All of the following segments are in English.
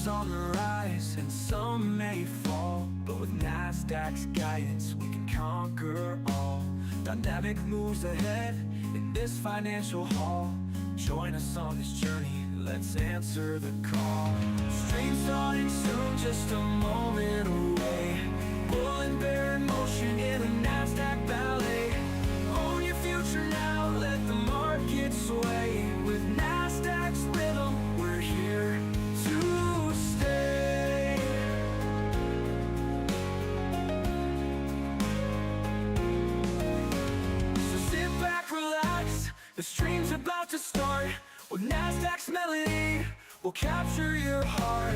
futures on the rise, and some may fall, but with Nasdaq's guidance we can conquer all. Dynamic moves ahead in this financial hall. Join us on this journey, let's answer the call. Stream starting soon, just a moment away. Bull and bear in motion in a Nasdaq ballet. Own your future now, let the market sway. With Nasdaq's rhythm, we're here to stay. So sit back, relax, the stream's about to start. With Nasdaq's melody, we'll capture your heart.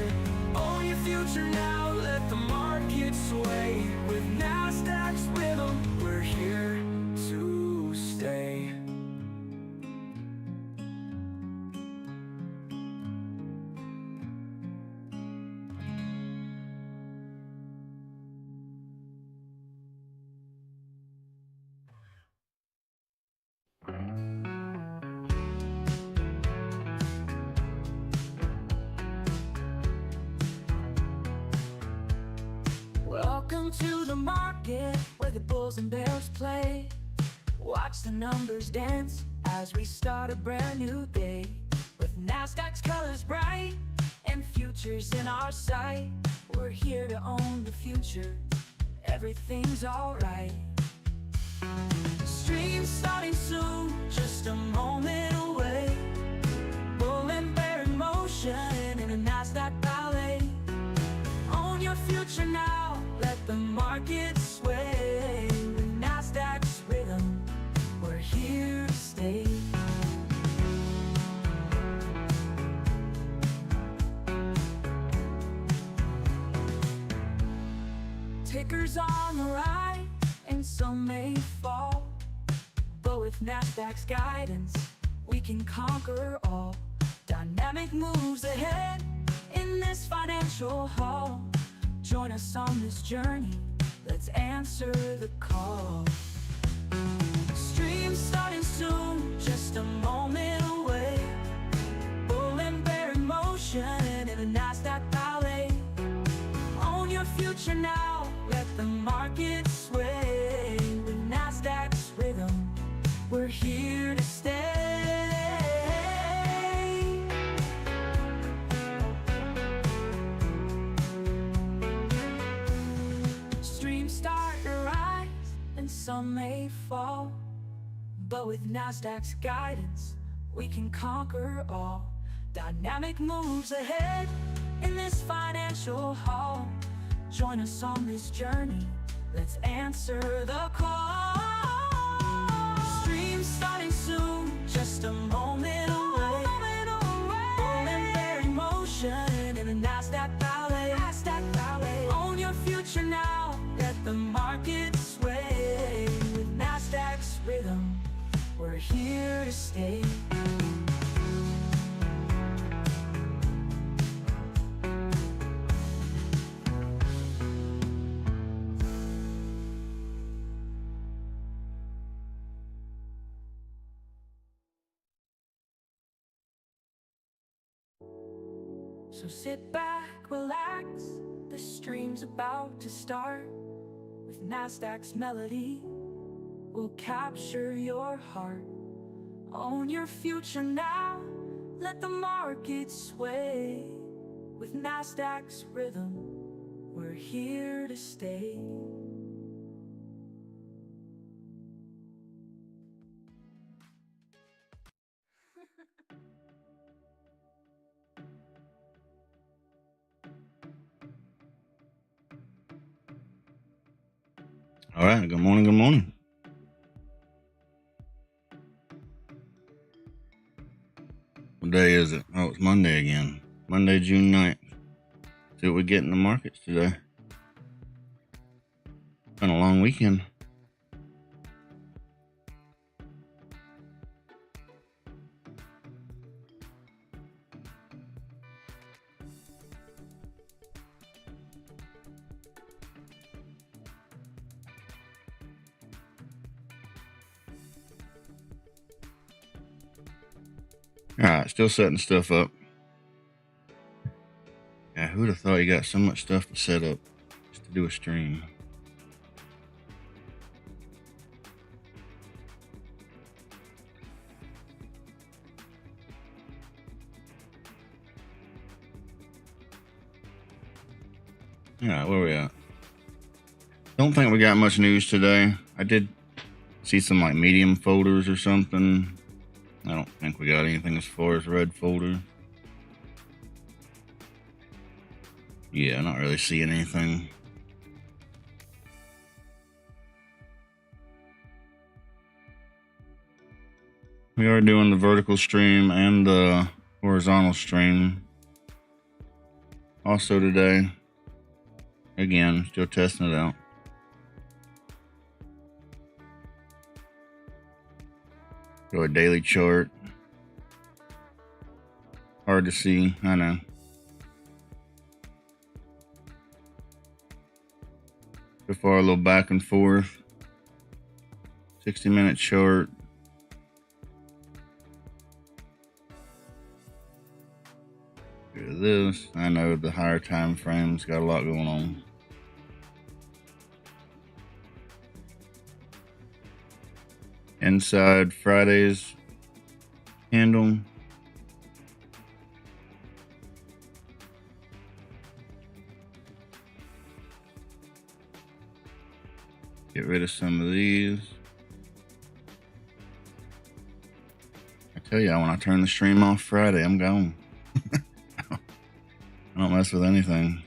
Own your future now, let the market sway. With Nasdaq's rhythm, we're here to stay. Welcome to the market where the bulls and bears play. Watch the numbers dance as we start a brand new day. With Nasdaq's colors bright and futures in our sight, we're here to own the future, everything's alright. Stream starting soon, just a moment away. Bull and bear in motion in a Nasdaq ballet. Own your future now, let the market sway. With Nasdaq's rhythm, we're here to stay. Tickers on the rise, and some may fall, but with Nasdaq's guidance, we can conquer all. Dynamic moves ahead in this financial hall. Join us on this journey, let's answer the call. Stream starting soon, just a moment away. Bull and bear in motion in a Nasdaq ballet. Own your future now, let the market sway. With Nasdaq's rhythm, we're here to stay. Start to rise, and some may fall, but with Nasdaq's guidance, we can conquer all. Dynamic moves ahead in this financial hall. Join us on this journey, let's answer the call. Stream starting soon, just a moment away. Bull and bear in motion in a Nasdaq ballet. Own your future now, let the market sway. With Nasdaq's rhythm, we're here to stay. So sit back, relax, the stream's about to start. With Nasdaq's melody, we'll capture your heart. Own your future now, let the market sway. With Nasdaq's rhythm, we're here to stay. All right, good morning, good morning. What day is it? Oh, it's Monday again. Monday, June 9th. See what we get in the markets today. Been a long weekend. All right, still setting stuff up. Yeah, who'd have thought you got so much stuff to set up just to do a stream? Alright, where we at? Don't think we got much news today. I did see some like medium folders or something. I don't think we got anything as far as red folder. Yeah, not really seeing anything. We are doing the vertical stream and the horizontal stream also today. Again, still testing it out. Go a daily chart. Hard to see, I know. So far, a little back and forth. 60-minute chart. Look at this. I know the higher time frames got a lot going on. Inside Friday's candle. Get rid of some of these. I tell you, when I turn the stream off Friday, I'm gone. I don't mess with anything.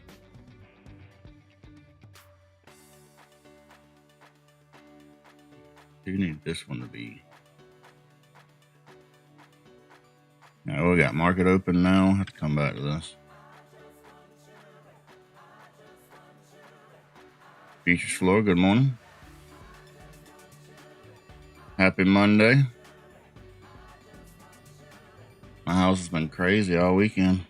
You need this one to be. Now we got market open now. Have to come back to this. Futures floor, good morning. Happy Monday. My house has been crazy all weekend.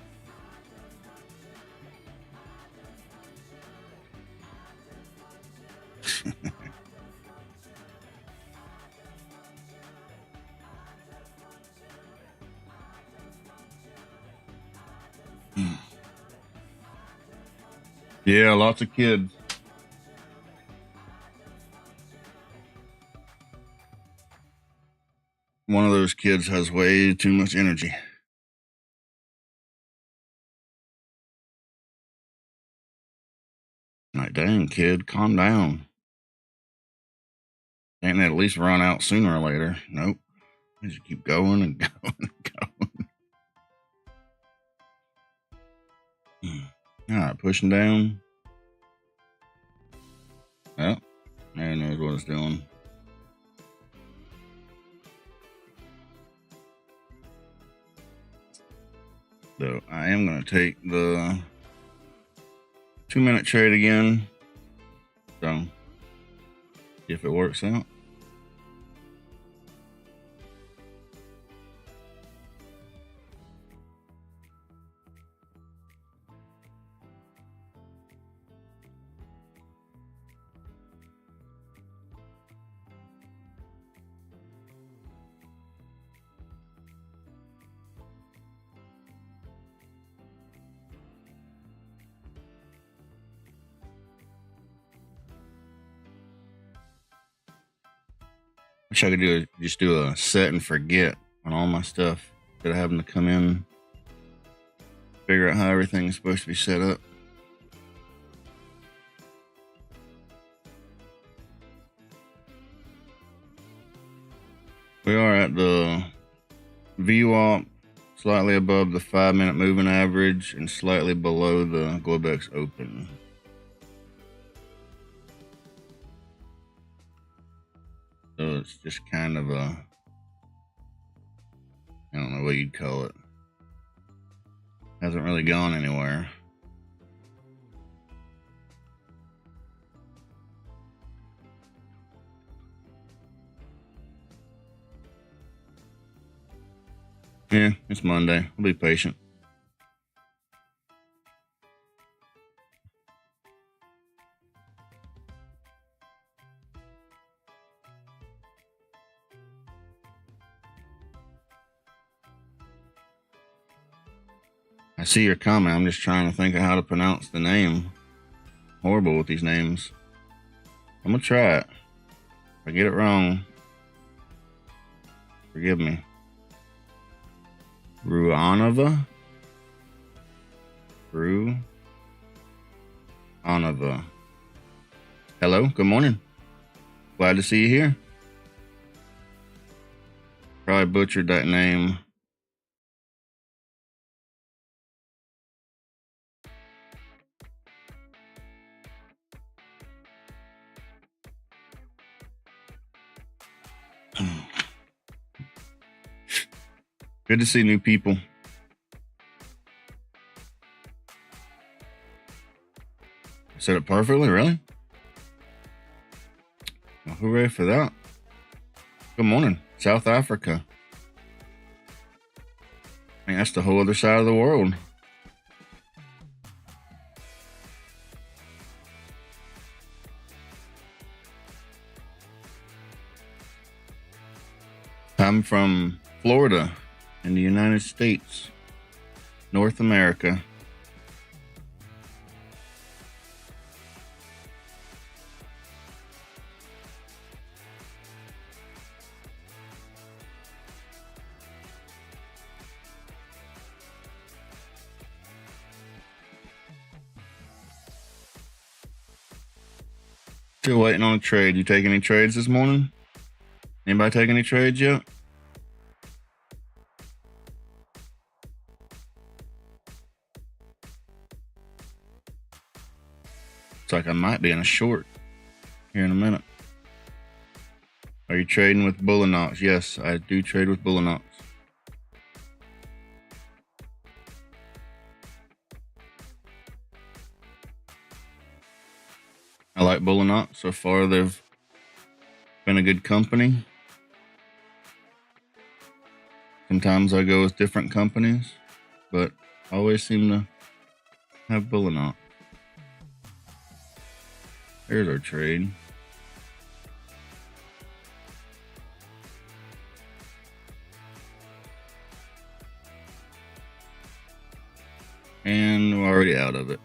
Yeah, lots of kids. One of those kids has way too much energy. Like, dang, kid, calm down. Can't they at least run out sooner or later? Nope. They just keep going and going and going. All right, pushing down. Well, there knows what it's doing. So I am going to take the 2-minute trade again. So see if it works out. Wish I could just do a set and forget on all my stuff instead of having to come in, figure out how everything's supposed to be set up. We are at the VWAP, slightly above the 5-minute moving average and slightly below the Globex open. So it's just kind of a, I don't know what you'd call it. Hasn't really gone anywhere. Yeah, it's Monday. I'll be patient. I see your comment. I'm just trying to think of how to pronounce the name. Horrible with these names. I'm gonna try it. If I get it wrong, forgive me. Ruanova? Ruanova. Hello, good morning. Glad to see you here. Probably butchered that name. Good to see new people. I said it perfectly, really? Well, hooray for that. Good morning, South Africa. I think that's the whole other side of the world. I'm from Florida in the United States, North America. Still waiting on a trade. You take any trades this morning? Anybody take any trades yet? Looks like I might be in a short here in a minute. Are you trading with Bulenox? Yes, I do trade with Bulenox. I like Bulenox. So far, they've been a good company. Sometimes I go with different companies, but I always seem to have Bulenox. There's our trade. And we're already out of it.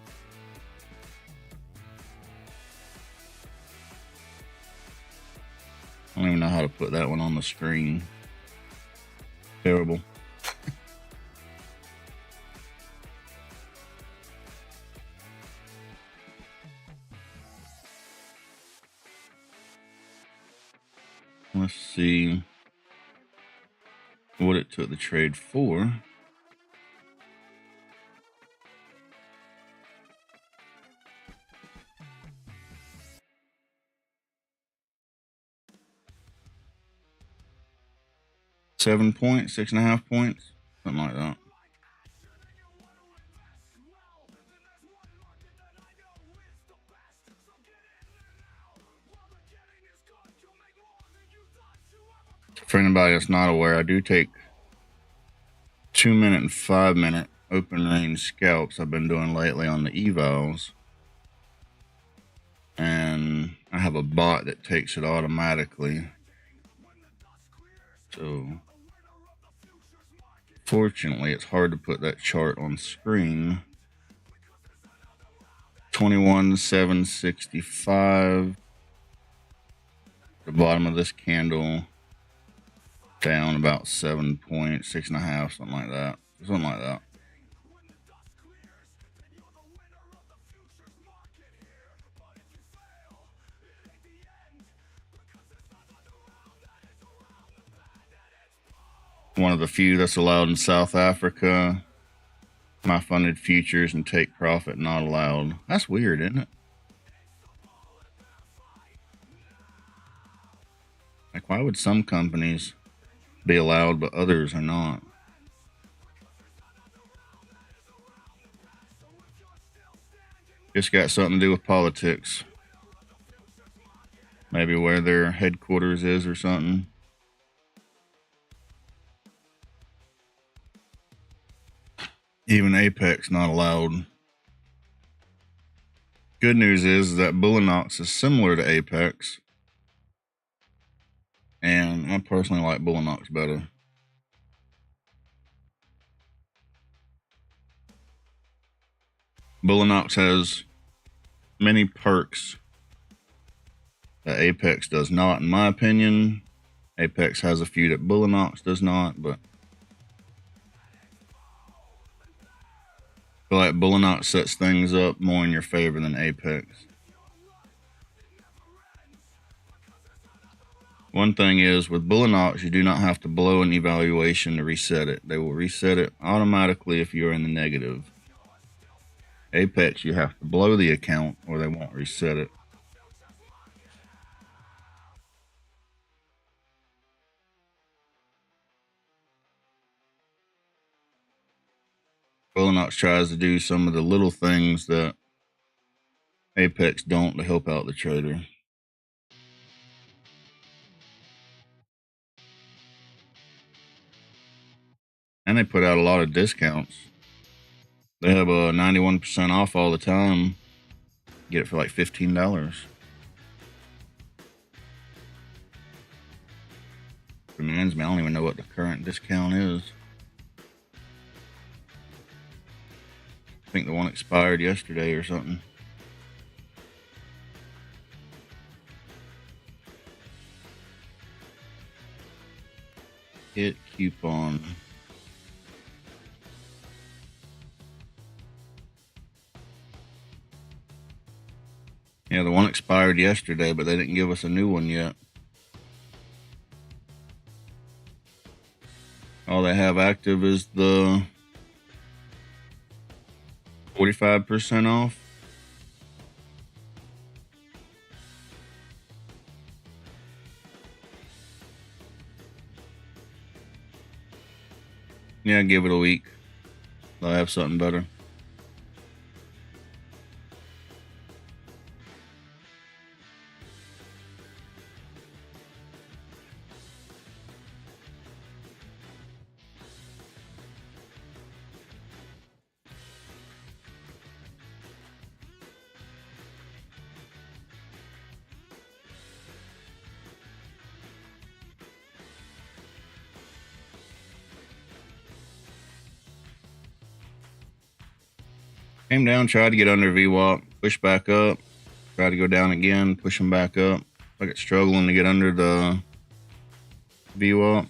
I don't even know how to put that one on the screen. Terrible. Let's see what it took the trade for. $7 points, 6.5 points, something like that. For anybody that's not aware, I do take 2-minute and 5-minute open range scalps I've been doing lately on the evals. And I have a bot that takes it automatically. So fortunately, it's hard to put that chart on screen. 21,765. The bottom of this candle down about 7 points, 6.5, something like that. Something like that. One of the few that's allowed in South Africa. My funded futures and take profit not allowed. That's weird, isn't it? Like, why would some companies be allowed but others are not? Just got something to do with politics. Maybe where their headquarters is or something. Even Apex not allowed. Good news is that Bulenox is similar to Apex. And I personally like Bulenox better. Bulenox has many perks that Apex does not, in my opinion. Apex has a few that Bulenox does not, but I feel like Bulenox sets things up more in your favor than Apex. One thing is, with Bulenox, you do not have to blow an evaluation to reset it. They will reset it automatically if you're in the negative. Apex, you have to blow the account or they won't reset it. Bulenox tries to do some of the little things that Apex don't to help out the trader. And they put out a lot of discounts. They have a 91% off all the time. Get it for like $15. Reminds me, I don't even know what the current discount is. I think the one expired yesterday or something. Hit coupon. Yeah, the one expired yesterday, but they didn't give us a new one yet. All they have active is the 45% off. Yeah, give it a week. They'll have something better. Came down, tried to get under VWAP, push back up, tried to go down again, push them back up. Like it's struggling to get under the VWAP.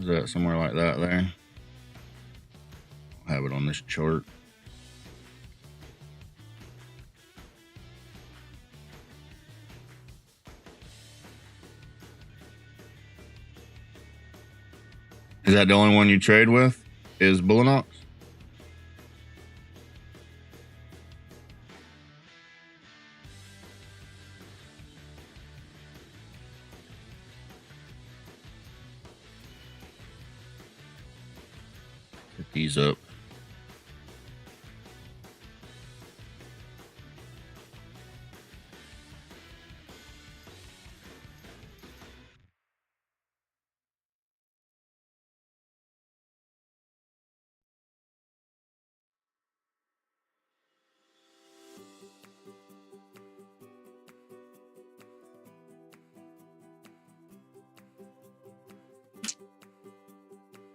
Is that somewhere like that there? I'll have it on this chart. Is that the only one you trade with? Is Bulenox? Put these up.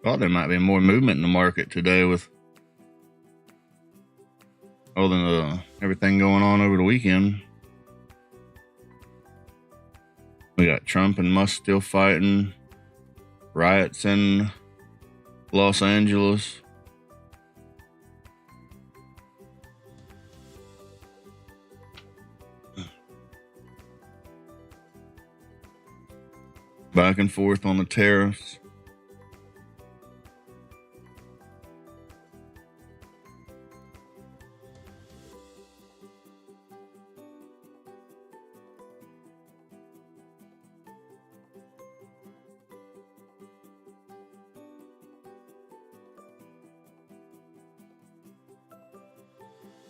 Thought there might be more movement in the market today with all the everything going on over the weekend. We got Trump and Musk still fighting, riots in Los Angeles. Back and forth on the tariffs.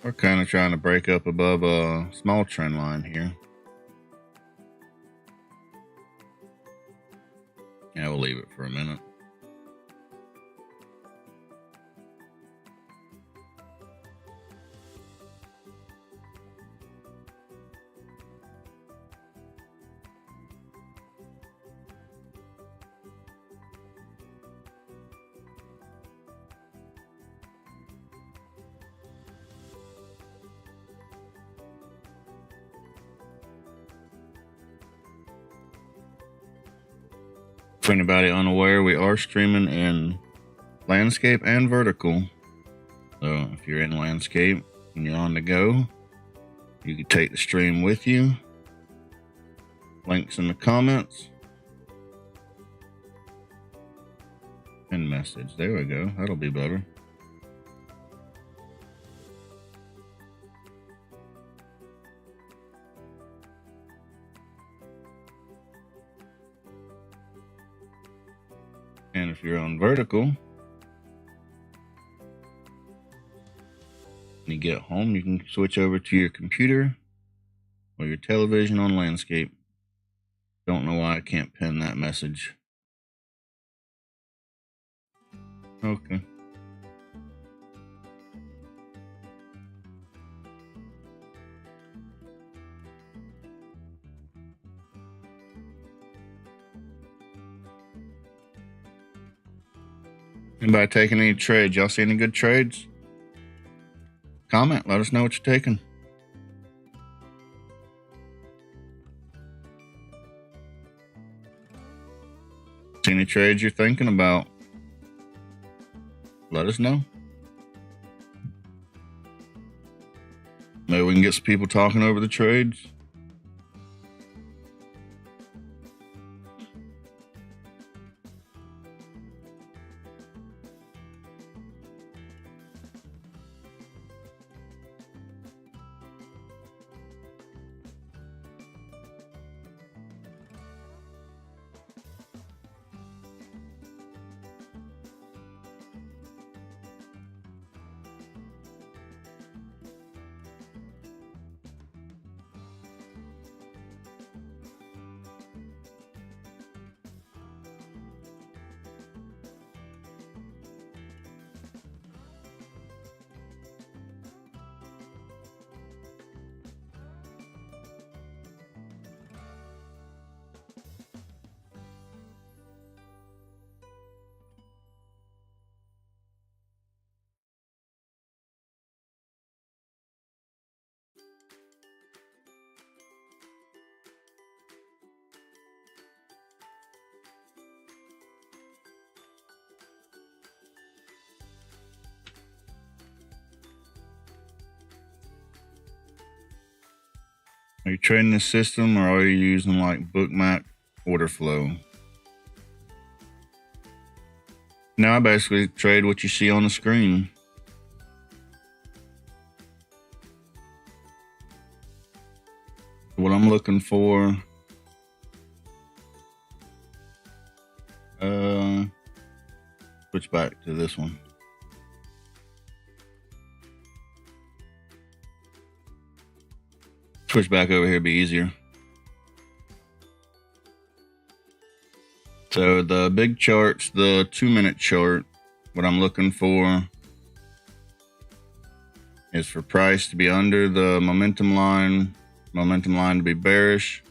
We're kind of trying to break up above a small trend line here. Yeah, we'll leave it for a minute. For anybody unaware, we are streaming in landscape and vertical. So if you're in landscape and you're on the go, you can take the stream with you. Links in the comments. Pin message. There we go. That'll be better. And if you're on vertical, when you get home, you can switch over to your computer or your television on landscape. Don't know why I can't pin that message. Okay. Anybody taking any trades? Y'all see any good trades? Comment. Let us know what you're taking. See any trades you're thinking about? Let us know. Maybe we can get some people talking over the trades. Are you trading the system or are you using like bookmap order flow? Now I basically trade what you see on the screen. What I'm looking for, switch back to this one. Switch back over here, be easier. So the big charts, the 2-minute chart, what I'm looking for is for price to be under the momentum line to be bearish.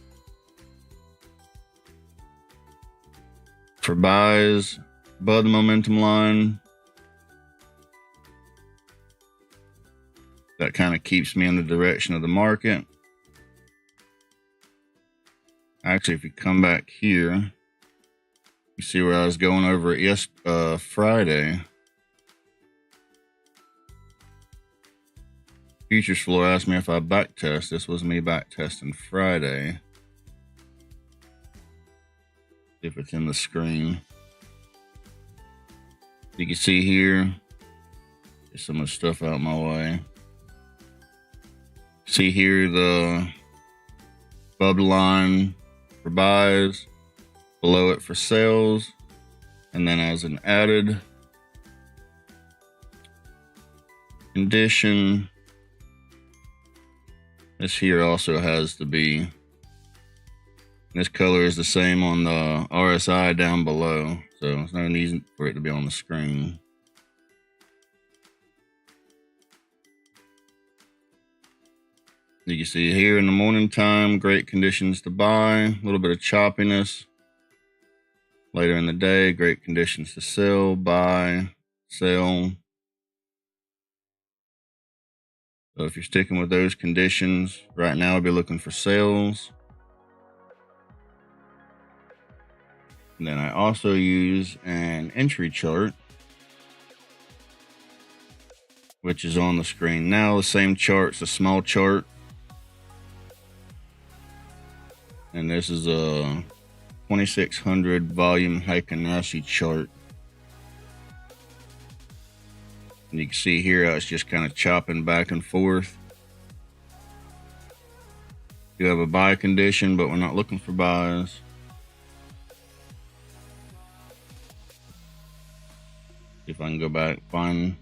For buys, above the momentum line. That kind of keeps me in the direction of the market. Actually, if you come back here, you see where I was going over it Friday. Futures floor asked me if I back test. This was me back testing Friday. If it's in the screen. You can see here, get some of the stuff out of my way. See here the above the line for buys, below it for sales, and then as an added condition, this here also has to be, this color is the same on the RSI down below, so there's no need for it to be on the screen. You can see here in the morning time, great conditions to buy, a little bit of choppiness. Later in the day, great conditions to sell, buy, sell. So if you're sticking with those conditions, right now I'll be looking for sales. And then I also use an entry chart, which is on the screen now. The same chart's a small chart. And this is a 2600 volume Heikin-Nashi chart. And you can see here how it's just kind of chopping back and forth. You have a buy condition, but we're not looking for buys. See if I can go back, find.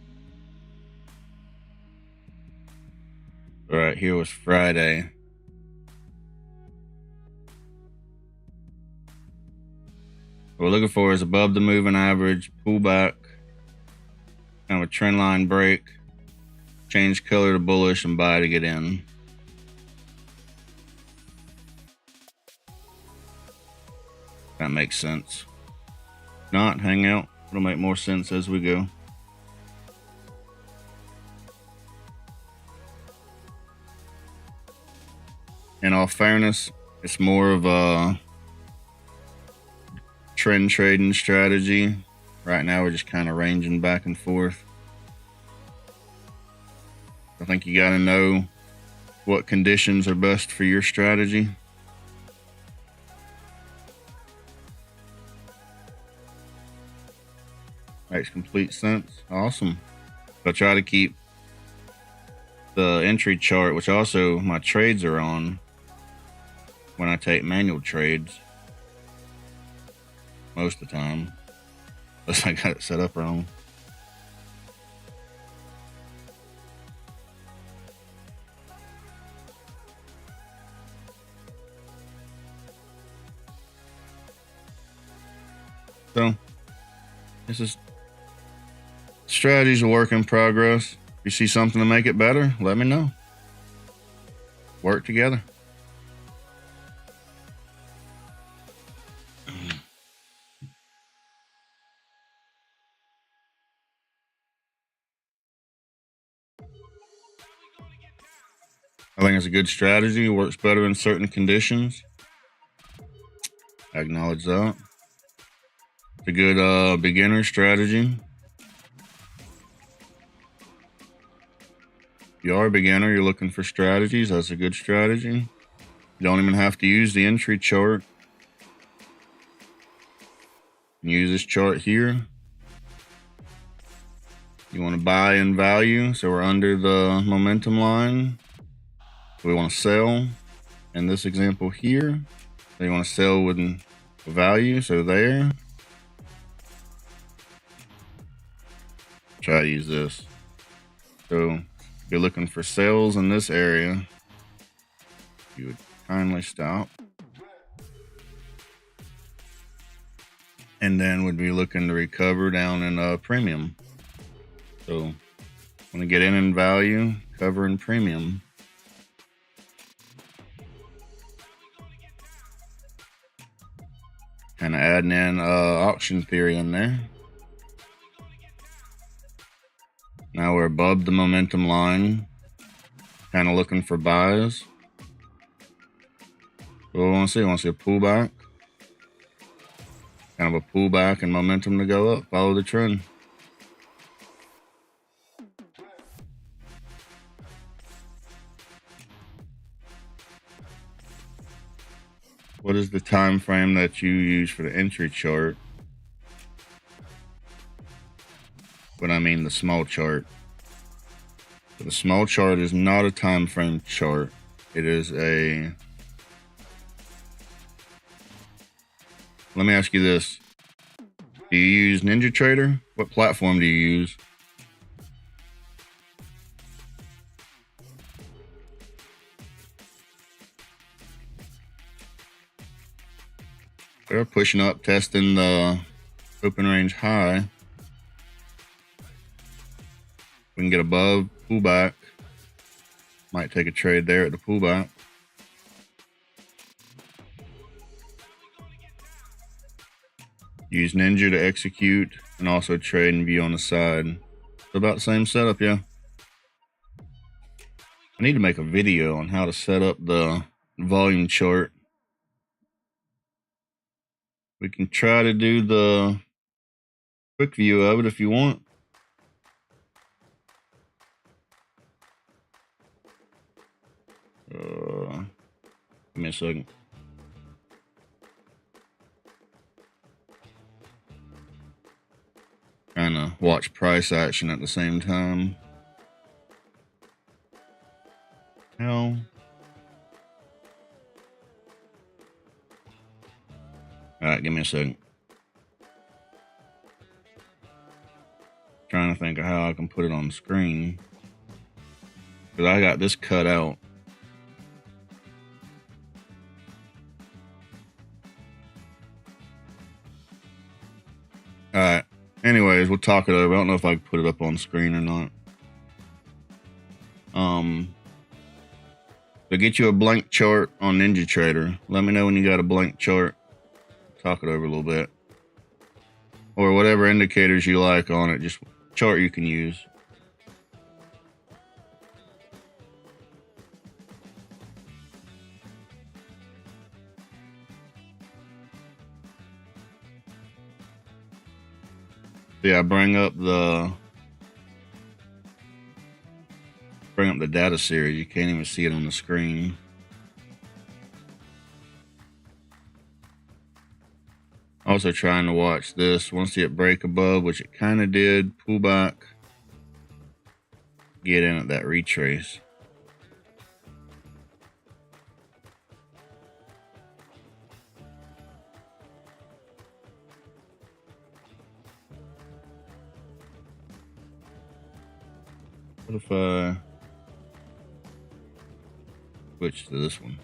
All right, here was Friday. What we're looking for is above the moving average, pullback, kind of a trend line break, change color to bullish, and buy to get in. That makes sense. If not, hang out. It'll make more sense as we go. In all fairness, it's more of a trend trading strategy. Right now, we're just kind of ranging back and forth. I think you got to know what conditions are best for your strategy. Makes complete sense. Awesome. I'll try to keep the entry chart, which also my trades are on when I take manual trades. Most of the time. Unless I got it set up wrong. So, this is strategy's a work in progress. If you see something to make it better, let me know. Work together. I think it's a good strategy. It works better in certain conditions. I acknowledge that. It's a good beginner strategy. If you are a beginner, you're looking for strategies, that's a good strategy. You don't even have to use the entry chart. You can use this chart here. You want to buy in value, so we're under the momentum line. We want to sell in this example here. So you want to sell with value, so there. Try to use this. So if you're looking for sales in this area, you would kindly stop. And then would be looking to recover down in premium. So want to get in value, cover in premium. Kind of adding in auction theory in there. Now we're above the momentum line. Kind of looking for buys. So what we want to see? I want to see a pullback. Kind of a pullback and momentum to go up. Follow the trend. What is the time frame that you use for the entry chart? But I mean the small chart. So the small chart is not a time frame chart. It is a... Let me ask you this. Do you use NinjaTrader? What platform do you use? They're pushing up, testing the open range high. We can get above, pullback. Might take a trade there at the pullback. Use Ninja to execute and also trade and view on the side. So about the same setup, yeah. I need to make a video on how to set up the volume chart We can try to do the quick view of it if you want. Give me a second. Trying to watch price action at the same time. Hell. Alright, give me a second. Trying to think of how I can put it on the screen. Because I got this cut out. Alright. Anyways, we'll talk it over. I don't know if I can put it up on screen or not. So get you a blank chart on NinjaTrader. Let me know when you got a blank chart. Talk it over a little bit. Or whatever indicators you like on it. Just chart you can use. Yeah, bring up the data series. You can't even see it on the screen. Also trying to watch this. Want to see it break above, which it kind of did. Pull back. Get in at that retrace. What if I switch to this one?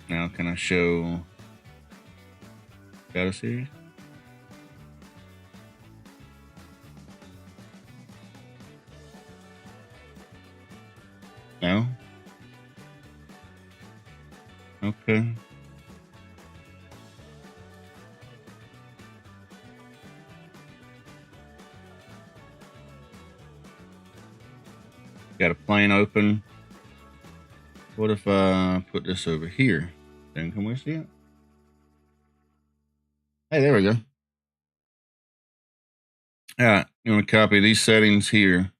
Now can I show data series? No? Okay. Got a plane open. What if I put this over here? Then can we see it? Hey, there we go. All right, you want to copy these settings here.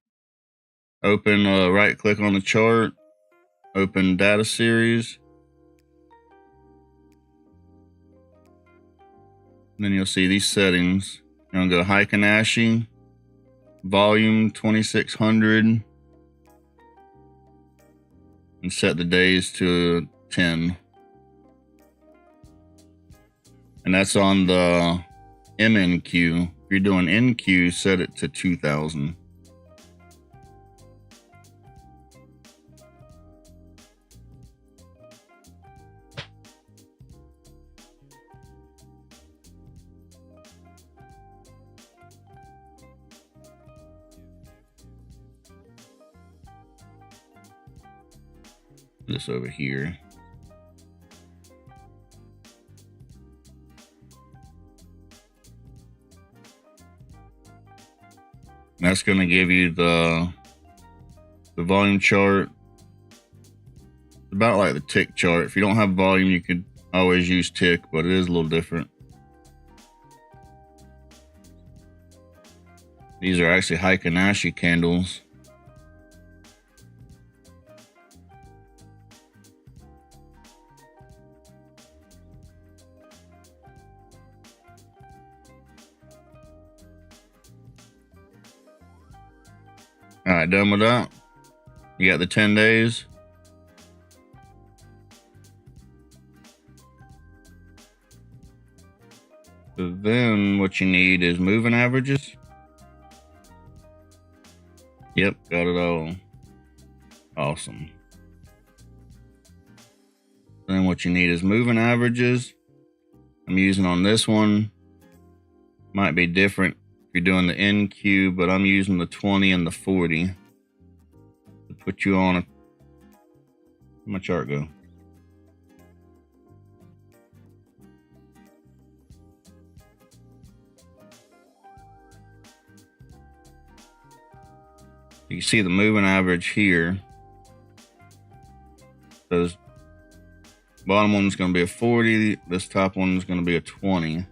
Open, right click on the chart. Open data series. And then you'll see these settings. You're going to go Heikin-Ashi, volume 2600, and set the days to 10. And that's on the MNQ. If you're doing NQ, set it to 2000. This over here. That's going to give you the volume chart. About like the tick chart. If you don't have volume, you could always use tick, but it is a little different. These are actually Heikin-Ashi candles. All right, done with that. You got the 10 days. So then what you need is moving averages. Yep, got it all. Awesome. Then what you need is moving averages. I'm using on this one. Might be different if you're doing the NQ, but I'm using the 20 and the 40 to put you on a. Where'd my chart go? You see the moving average here. So this bottom one's going to be a 40. This top one is going to be a 20. I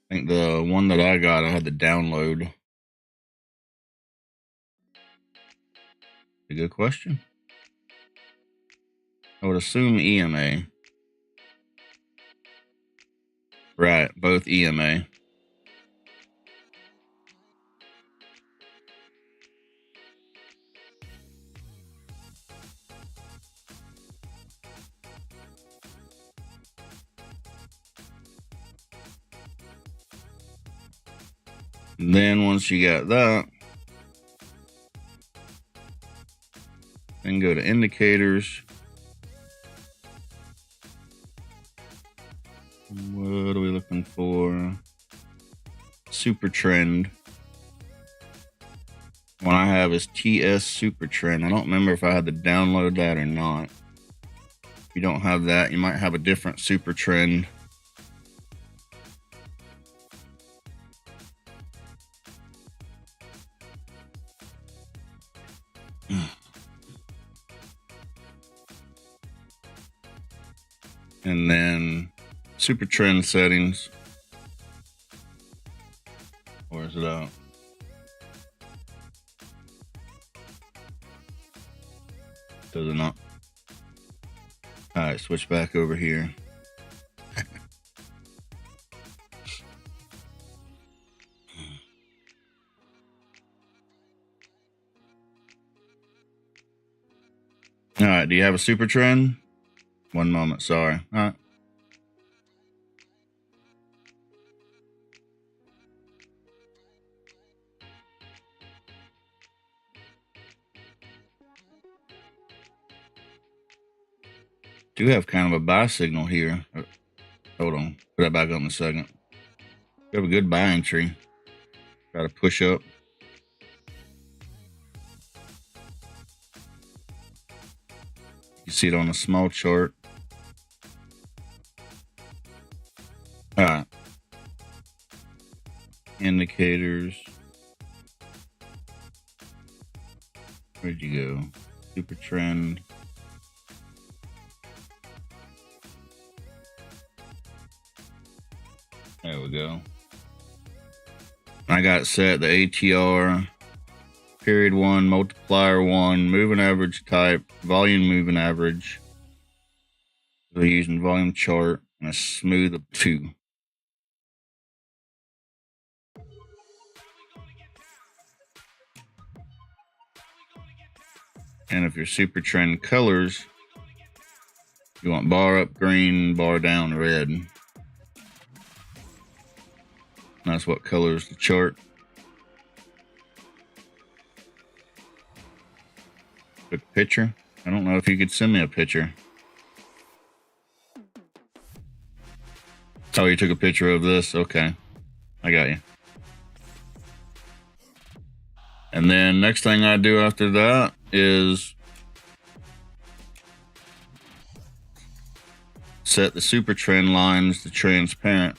think the one that I got, I had to download. A good question. I would assume EMA. Right, both EMA. And then once you got that, then go to indicators. What are we looking for? Super trend. One I have is TS Super Trend. I don't remember if I had to download that or not. If you don't have that, you might have a different super trend. And then super trend settings. Where's it at? Does it not? All right, switch back over here. All right, do you have a super trend? One moment, sorry. All right. Do have kind of a buy signal here. Hold on, put that back on in a second. We have a good buy entry. Got to push up. You see it on a small chart. All right. Indicators. Where'd you go? Super trend. There we go. I got set the ATR, period 1, multiplier 1, moving average type, volume moving average. We're using volume chart and a smooth of 2. And if you're super trend colors, you want bar up green, bar down red. That's what colors the chart. Quick picture. I don't know if you could send me a picture. Oh, you took a picture of this? Okay. I got you. And then next thing I do after that is set the super trend lines to transparent.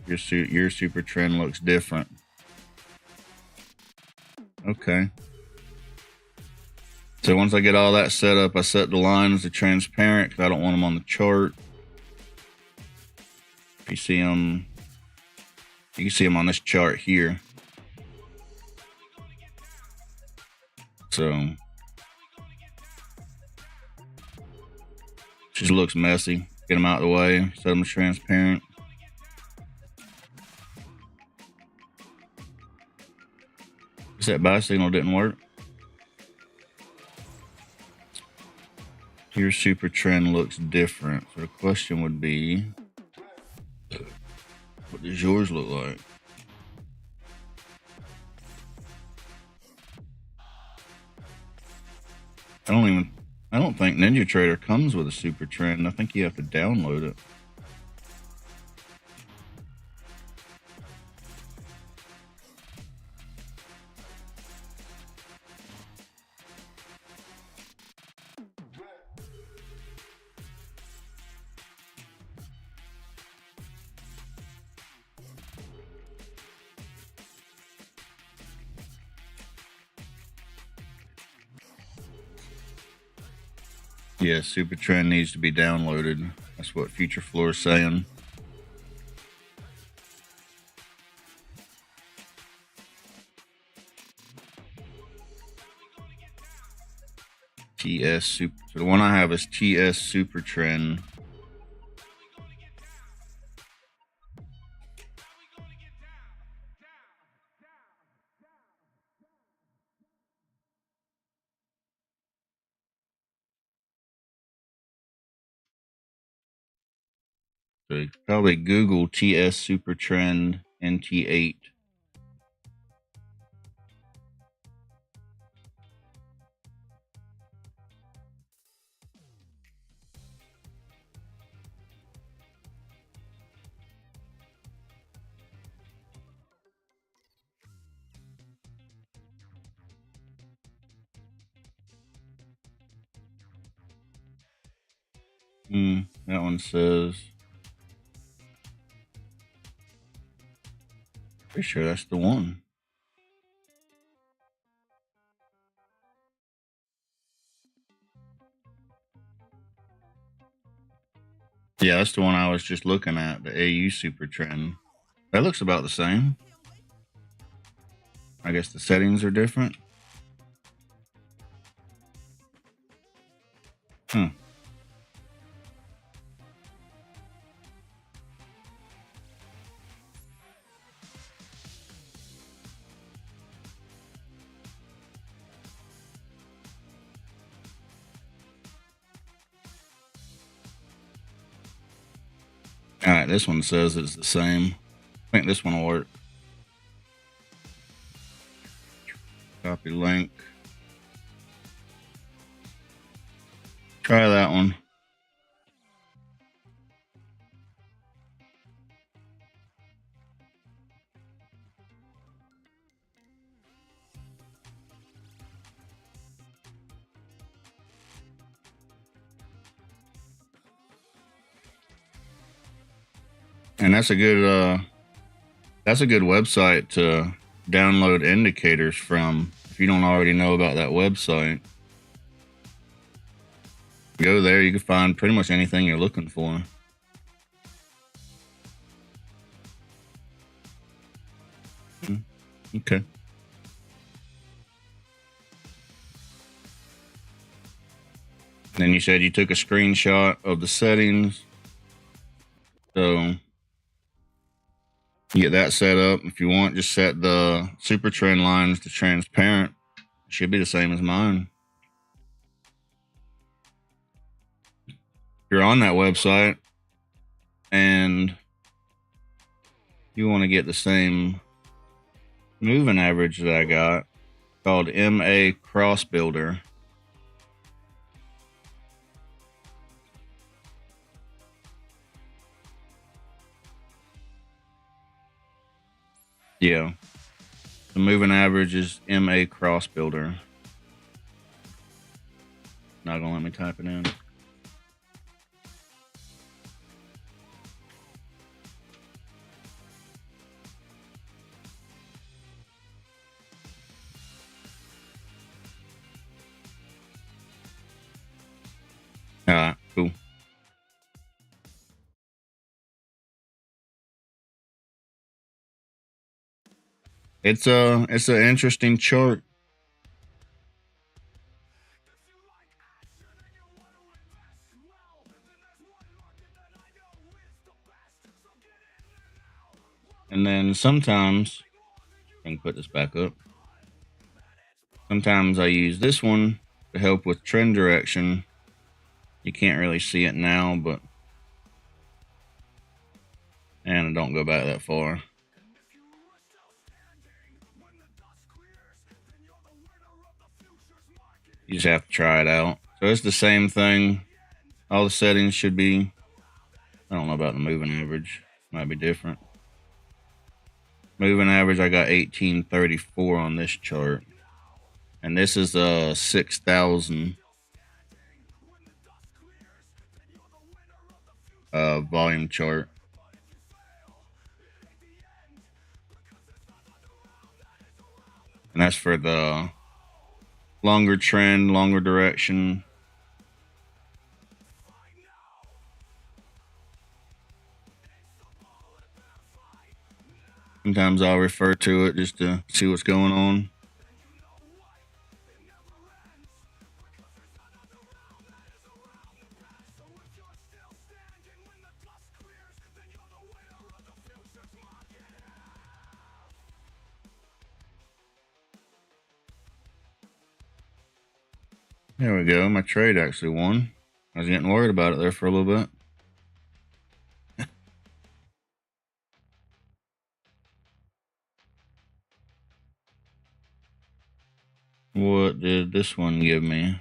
Your super trend looks different. Okay. So once I get all that set up, I set the lines to transparent because I don't want them on the chart. If you see them, you can see them on this chart here. So just looks messy. Get them out of the way, set them to transparent. That buy signal didn't work. Your super trend looks different. So the question would be, what does yours look like? I don't think Ninja Trader comes with a super trend. I think you have to download it. Yeah, Super Trend needs to be downloaded. That's what Future Floor is saying. TS Super. So the one I have is TS Super Trend. So you could probably Google TS Super Trend NT8. That one says. Pretty sure that's the one. Yeah, that's the one I was just looking at, the AU Super Trend. That looks about the same. I guess the settings are different. Hmm. All right, this one says it's the same. I think this one will work. Copy link. Try that one. And that's a good website to download indicators from. If you don't already know about that website, go there. You can find pretty much anything you're looking for. Okay. Then you said you took a screenshot of the settings. So you get that set up. If you want, just set the super trend lines to transparent. It should be the same as mine. If you're on that website and you want to get the same moving average that I got, called MA Cross Builder. Yeah. The moving average is MA Cross Builder. Not gonna let me type it in. All right, cool. It's an interesting chart. And then sometimes I can put this back up. Sometimes I use this one to help with trend direction. You can't really see it now, but and I don't go back that far. You just have to try it out. So it's the same thing. All the settings should be. I don't know about the moving average. Might be different. Moving average, I got 1834 on this chart. And this is a 6,000 volume chart. And that's for the longer trend, longer direction. Sometimes I'll refer to it just to see what's going on. There we go. My trade actually won. I was getting worried about it there for a little bit. What did this one give me?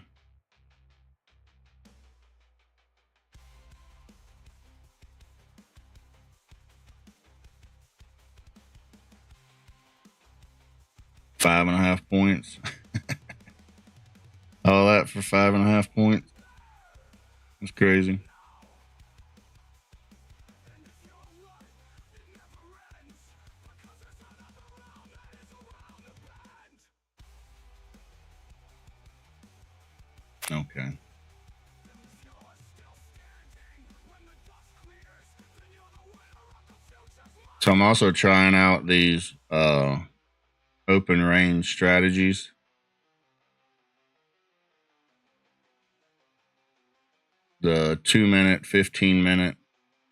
$5.5 points. All that for 5.5 points. That's crazy. Okay. So I'm also trying out these open range strategies. The 2-minute, 15-minute.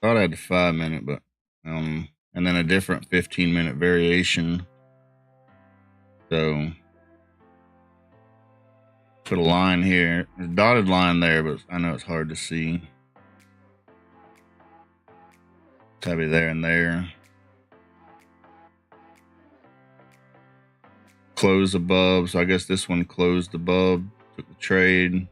Thought I had the 5-minute, but and then a different 15-minute variation. So put a line here. There's a dotted line there, but I know it's hard to see. Tabby there and there. Close above, so I guess this one closed above. Took the trade.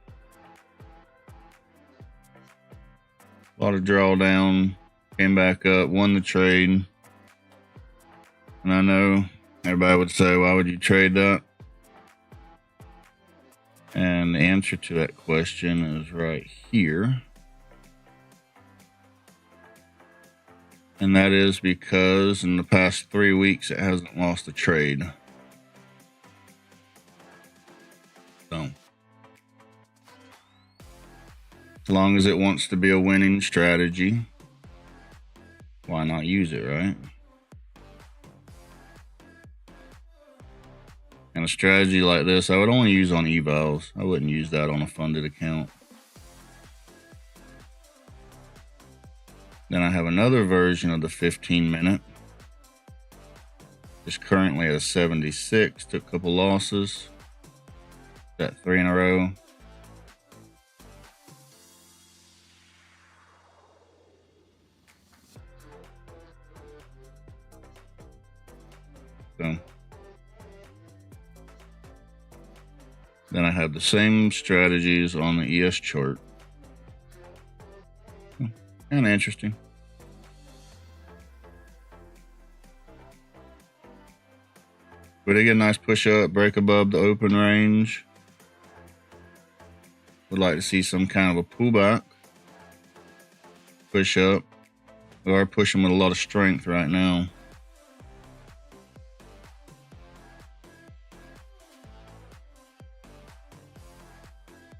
A lot of drawdown. Came back up, won the trade. And I know everybody would say, why would you trade that? And the answer to that question is right here. And that is because in the past 3 weeks, it hasn't lost a trade. So, as long as it wants to be a winning strategy, why not use it, right? And a strategy like this, I would only use on evals. I wouldn't use that on a funded account. Then I have another version of the 15-minute. It's currently at a 76. Took a couple losses. Got 3 in a row. So then I have the same strategies on the ES chart. Kind of interesting. But they get a nice push up, break above the open range. Would like to see some kind of a pullback. Push up. We are pushing with a lot of strength right now.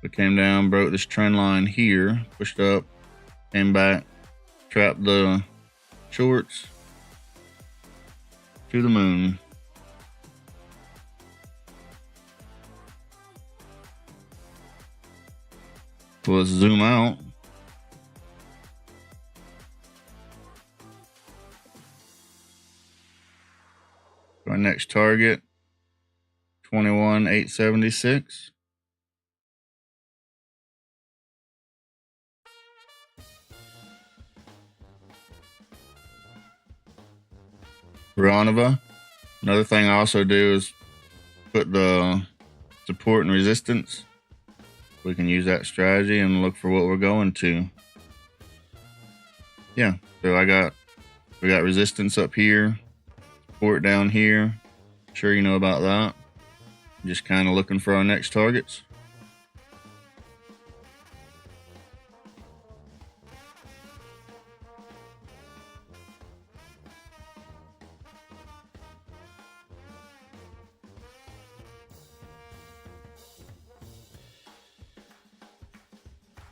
We came down, broke this trend line here, pushed up, came back, trapped the shorts to the moon. So let's zoom out. Our next target, 21,876. Ranova. Another thing I also do is put the support and resistance. We can use that strategy and look for what we're going to. Yeah, so we got resistance up here, support down here. Sure you know about that. Just kind of looking for our next targets.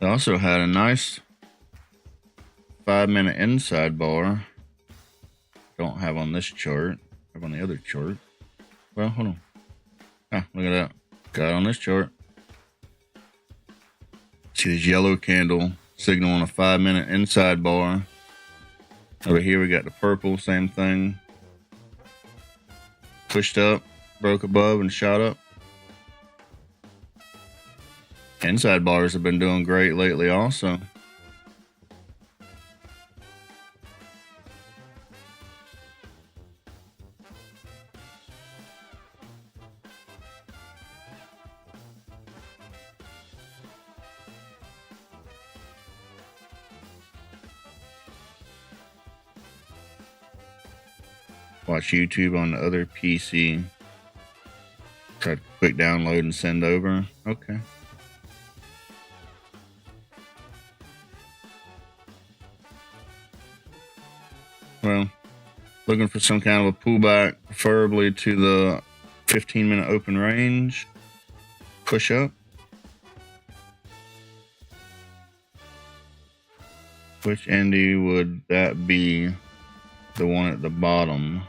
I also had a nice 5-minute inside bar don't have on this chart. I have on the other chart. Well, hold on. Ah, look at that. Got it on this chart. See this yellow candle signal on a 5-minute inside bar. Over here we got the purple, same thing. Pushed up, broke above, and shot up. Inside bars have been doing great lately also. Watch YouTube on the other PC. Try to quick download and send over. Okay. Well, looking for some kind of a pullback, preferably to the 15-minute open range. Push up. Which Indy would that be? The one at the bottom.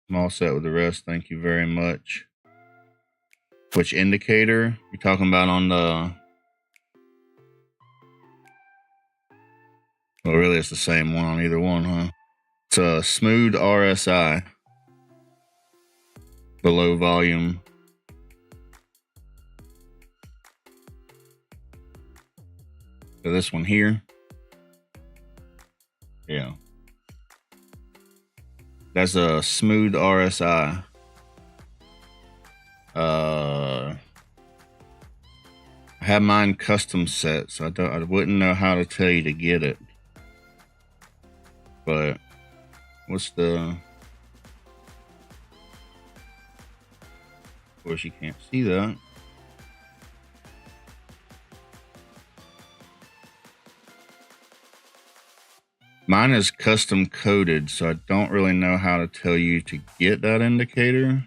I'm all set with the rest. Thank you very much. Which indicator? You're talking about on the... Well, really, it's the same one on either one, huh? It's a smooth RSI. Below volume. So this one here. Yeah. That's a smooth RSI. I have mine custom set, so I wouldn't know how to tell you to get it. But what's the... Of course, you can't see that. Mine is custom coded, so I don't really know how to tell you to get that indicator.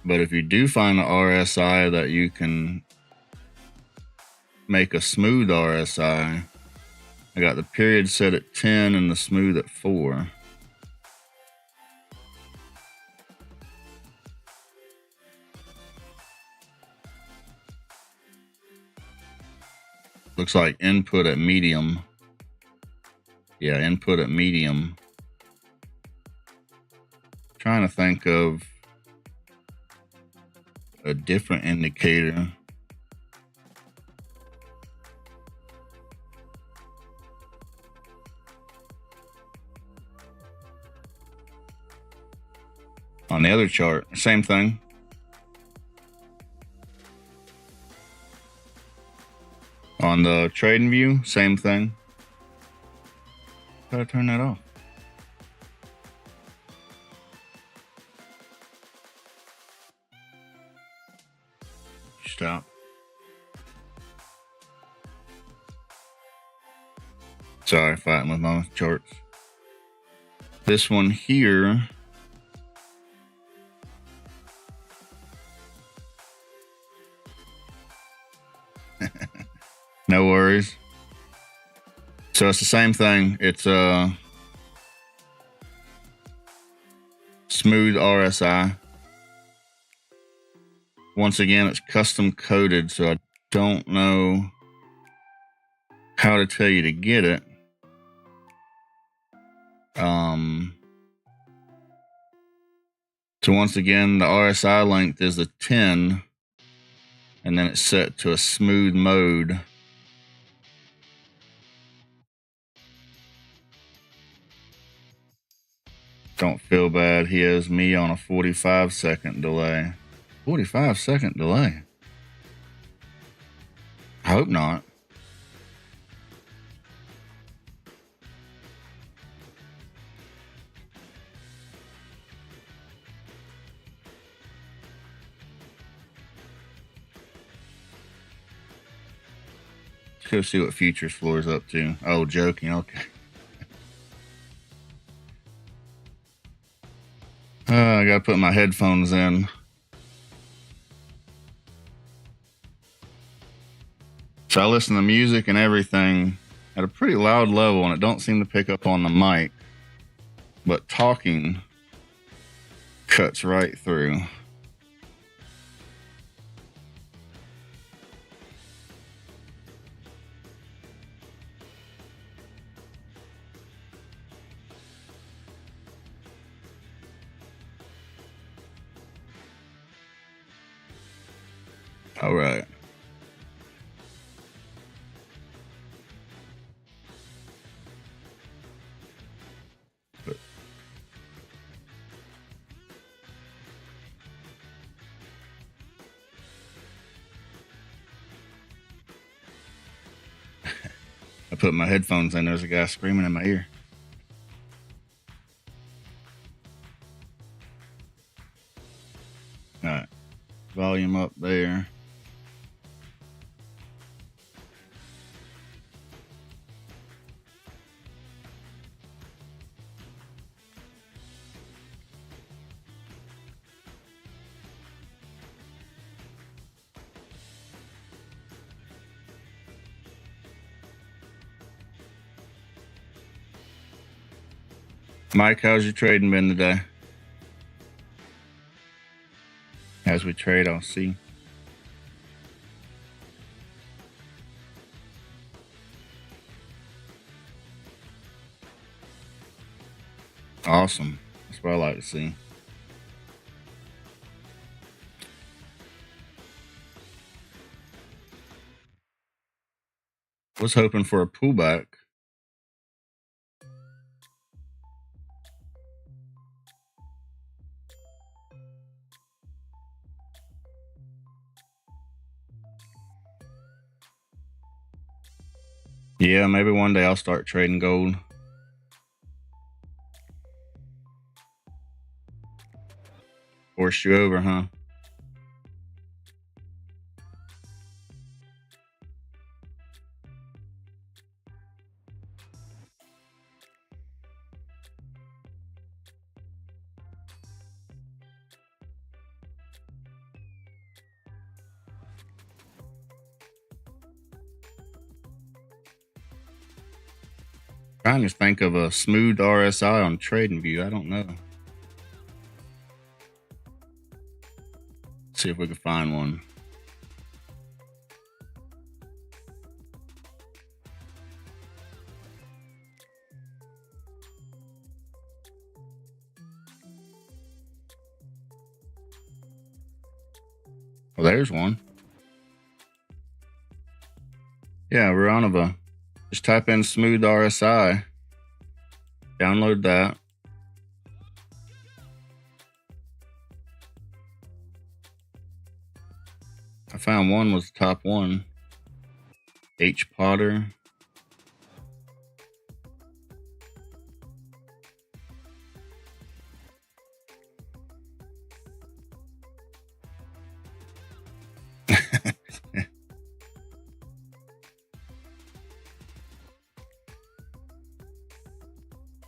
But if you do find an RSI that you can make a smooth RSI, I got the period set at 10 and the smooth at 4. Looks like input at medium. Yeah, input at medium. Trying to think of a different indicator. On the other chart, same thing. On the trading view, same thing. Gotta turn that off. Stop. Sorry, fighting with my charts. This one here. No worries. So it's the same thing. It's a smooth RSI. Once again, it's custom coded, so I don't know how to tell you to get it. So once again, the RSI length is a 10, and then it's set to a smooth mode. Don't feel bad. He has me on a 45-second delay. 45-second delay? I hope not. Let's go see what futures floor is up to. Oh, joking. Okay. I gotta put my headphones in. So I listen to music and everything at a pretty loud level, and it don't seem to pick up on the mic. But talking cuts right through. All right. I put my headphones in. There's a guy screaming in my ear. All right. Volume up there. Mike, how's your trading been today? As we trade, I'll see. Awesome. That's what I like to see. Was hoping for a pullback. Yeah, maybe one day I'll start trading gold. Forced you over, huh? Trying to think of a smooth RSI on TradingView. I don't know. Let's see if we can find one. Well, there's one. Yeah, Veronova. Just type in smooth RSI. Download that. I found one was the top one. H. Potter.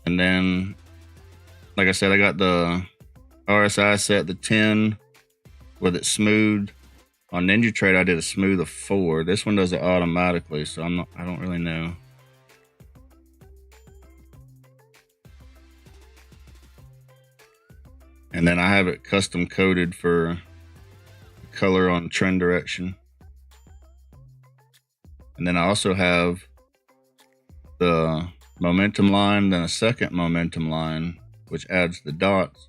And then, like I said, I got the RSI set to 10 with it smooth. On NinjaTrade, I did a smooth of 4. This one does it automatically, so I don't really know. And then I have it custom coded for color on trend direction. And then I also have the momentum line, then a second momentum line, which adds the dots,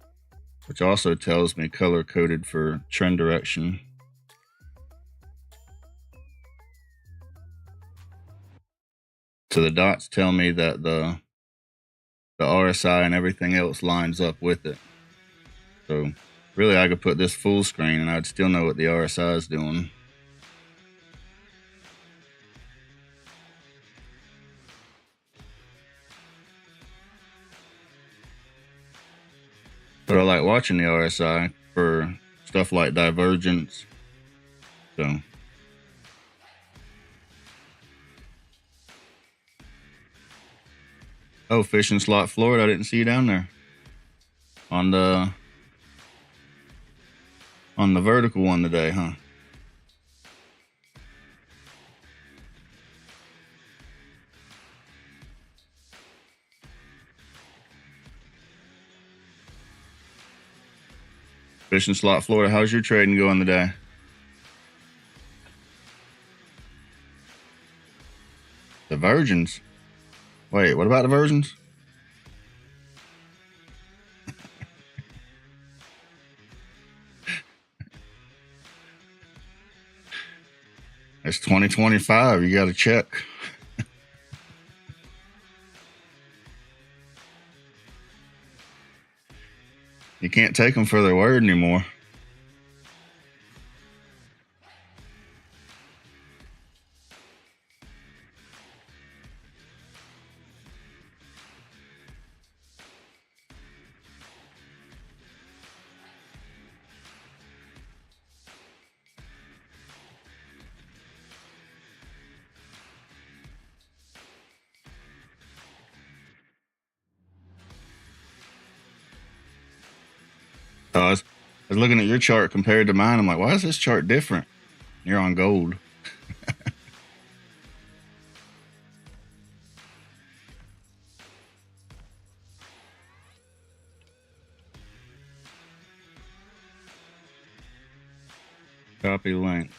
which also tells me color coded for trend direction. So the dots tell me that the RSI and everything else lines up with it. So really I could put this full screen and I'd still know what the RSI is doing. But I like watching the RSI for stuff like divergence. So oh, fishing slot Florida, I didn't see you down there. On the vertical one today, huh? Fishing Slot Florida, how's your trading going today? The Virgins? Wait, what about the Virgins? It's 2025. You got to check. You can't take them for their word anymore. I was looking at your chart compared to mine. I'm like, why is this chart different? You're on gold. Copy link.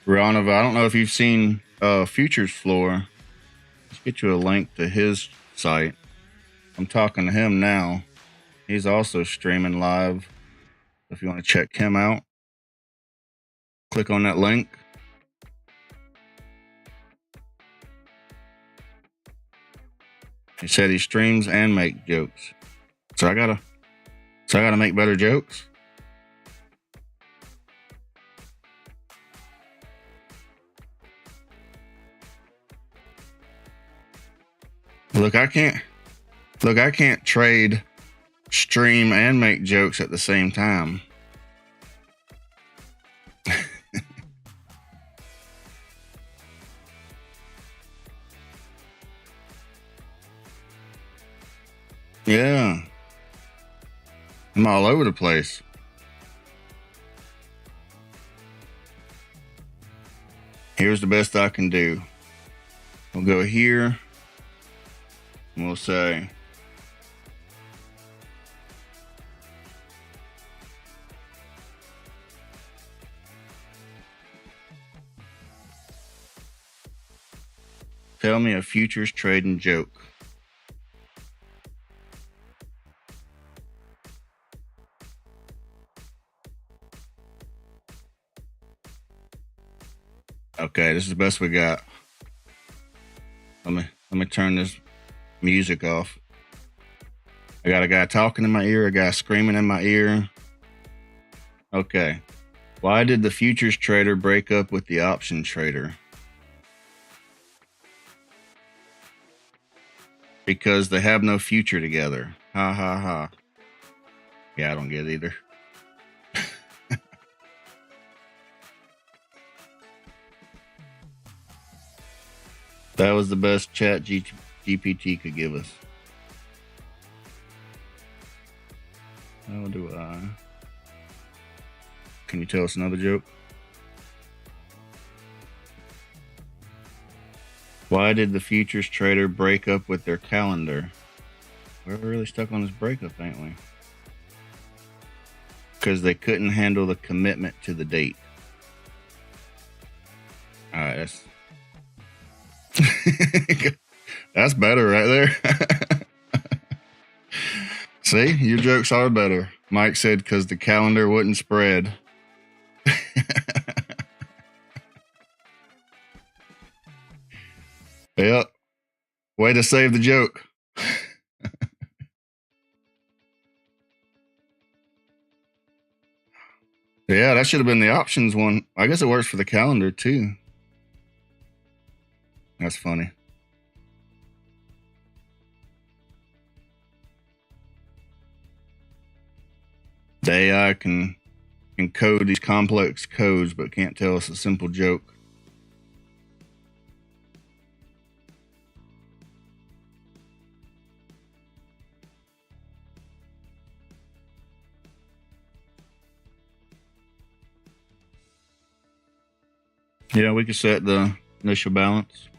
Ronov, I don't know if you've seen Futures Floor. Let's get you a link to his site. I'm talking to him now. He's also streaming live. If you want to check him out, click on that link. He said he streams and makes jokes. So I gotta make better jokes. Look, I can't trade, stream, and make jokes at the same time. Yeah. I'm all over the place. Here's the best I can do. We'll go here. And we'll say, tell me a futures trading joke. Okay, this is the best we got. Let me turn this music off. I got a guy talking in my ear, a guy screaming in my ear. Okay. Why did the futures trader break up with the option trader? Because they have no future together. Ha ha ha. Yeah, I don't get it either. That was the best chat GPT could give us. How do I? Can you tell us another joke? Why did the futures trader break up with their calendar? We're really stuck on this breakup, ain't we? Because they couldn't handle the commitment to the date. All right, that's better right there. See, your jokes are better. Mike said because the calendar wouldn't spread. Yep. Way to save the joke. Yeah, that should have been the options one. I guess it works for the calendar too. That's funny. The AI can code these complex codes, but can't tell us a simple joke. Yeah, we could set the initial balance.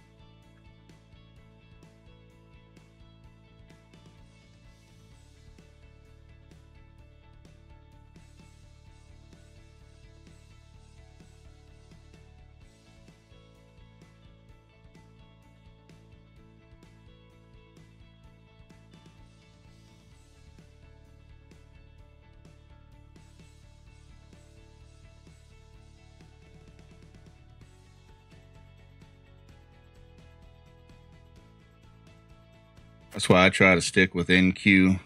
That's why I try to stick with NQ.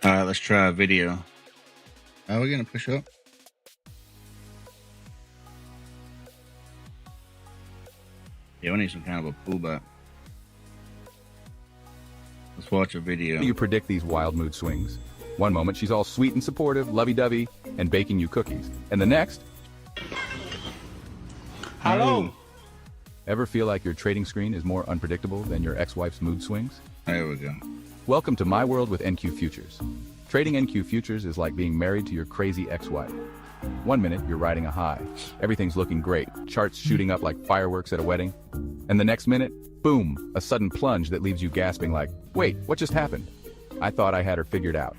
All right, let's try a video. Are we gonna push up? Yeah, we need some kind of a pullback. Let's watch a video. How do you predict these wild mood swings? One moment she's all sweet and supportive, lovey-dovey, and baking you cookies. And the next... Hello. Ever feel like your trading screen is more unpredictable than your ex-wife's mood swings? There we go. Welcome to my world with NQ Futures. Trading NQ Futures is like being married to your crazy ex-wife. One minute, you're riding a high. Everything's looking great, charts shooting up like fireworks at a wedding. And the next minute, boom, a sudden plunge that leaves you gasping like, wait, what just happened? I thought I had her figured out.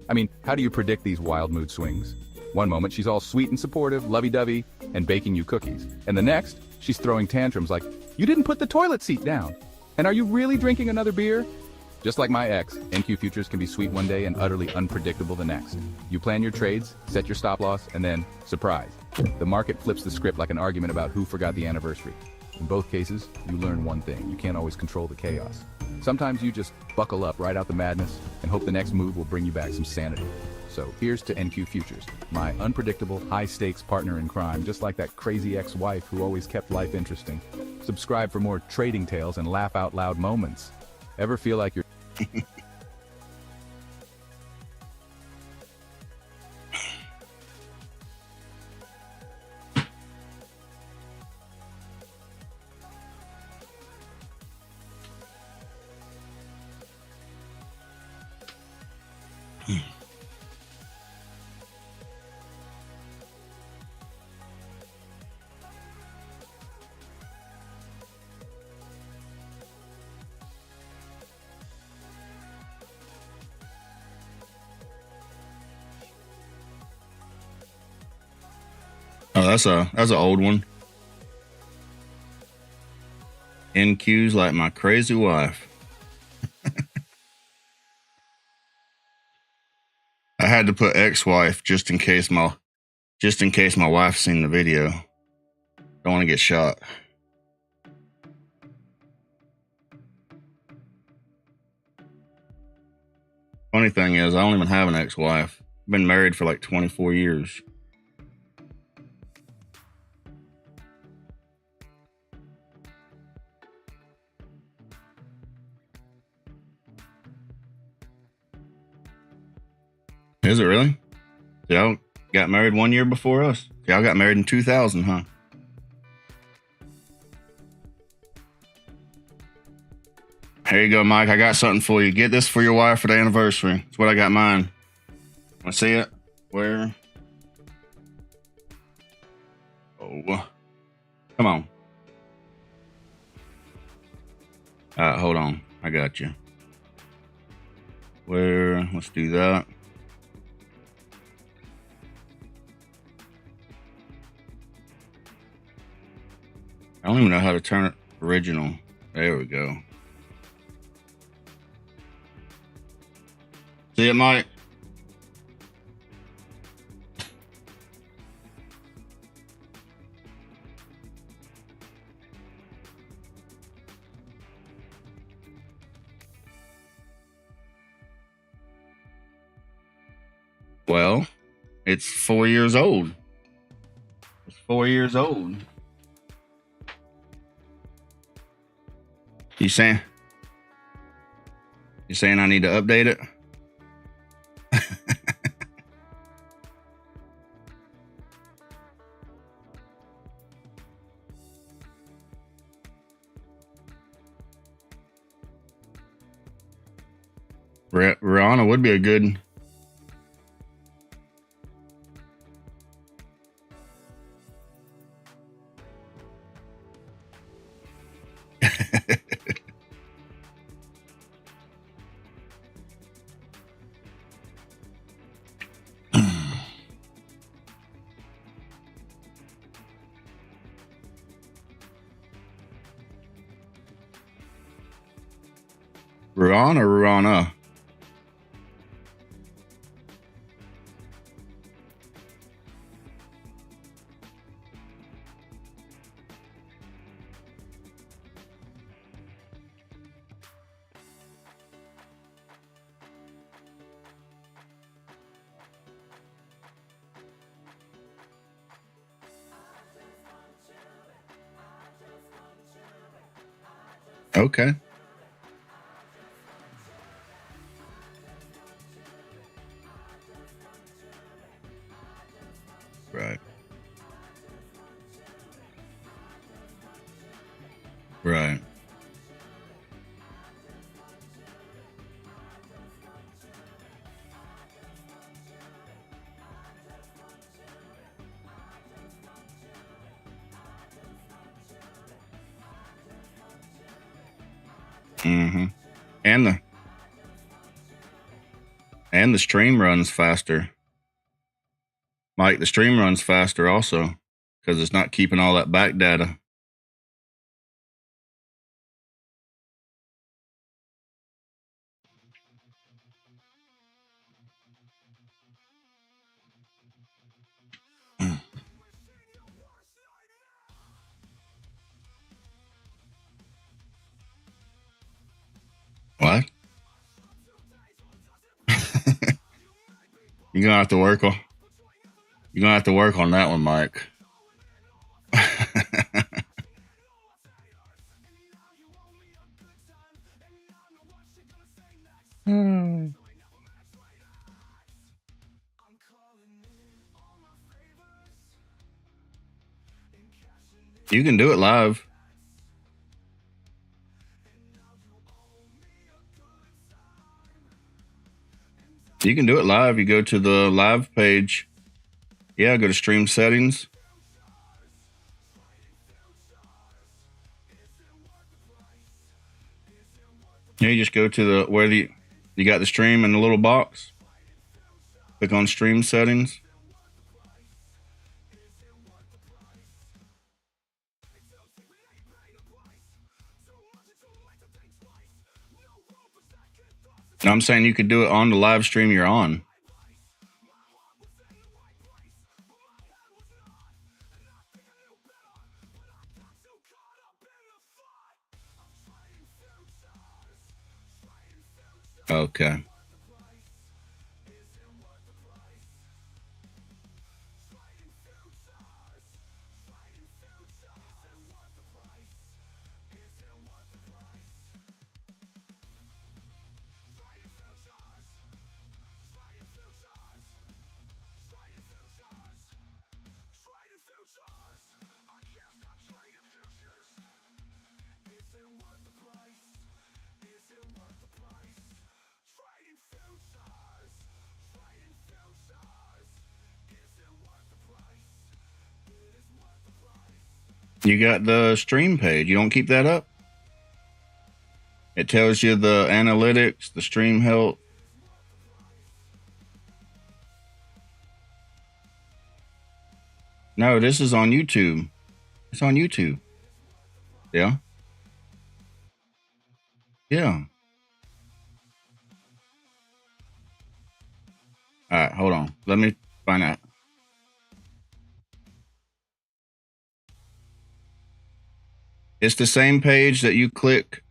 I mean, how do you predict these wild mood swings? One moment, she's all sweet and supportive, lovey-dovey, and baking you cookies. And the next, she's throwing tantrums like, you didn't put the toilet seat down. And are you really drinking another beer? Just like my ex, NQ Futures can be sweet one day and utterly unpredictable the next. You plan your trades, set your stop loss, and then, surprise, the market flips the script like an argument about who forgot the anniversary. In both cases, you learn one thing: you can't always control the chaos. Sometimes you just buckle up right out the madness and hope the next move will bring you back some sanity. So here's to NQ Futures, my unpredictable, high-stakes partner in crime, just like that crazy ex-wife who always kept life interesting. Subscribe for more trading tales and laugh-out-loud moments. Ever feel like you're Oh, that's an old one. NQ's like my crazy wife. I had to put ex-wife just in case my wife's seen the video. Don't want to get shot. Funny thing is, I don't even have an ex-wife. I've been married for like 24 years. Is it really? Y'all got married 1 year before us. Y'all got married in 2000, huh? Here you go, Mike. I got something for you. Get this for your wife for the anniversary. That's what I got mine. Want to see it? Where? Oh. Come on. Hold on. I got you. Where? Let's do that. I don't even know how to turn it original. There we go. See it, Mike? Well, it's 4 years old. It's 4 years old. You saying I need to update it? Rihanna would be a good. Rihanna. Okay. Right. Right. Mm-hmm. And the stream runs faster. Mike, the stream runs faster also because it's not keeping all that back data. What? You're gonna have to work on. You're gonna have to work on that one, Mike. You can do it live. You can do it live. You go to the live page. Yeah, go to stream settings. Yeah, you just go to the where you got the stream in the little box. Click on stream settings. And I'm saying you could do it on the live stream you're on. Okay. You got the stream page. You don't keep that up? It tells you the analytics, the stream health. No, this is on YouTube. It's on YouTube. Yeah. Yeah. All right, hold on. Let me find out. It's the same page that you click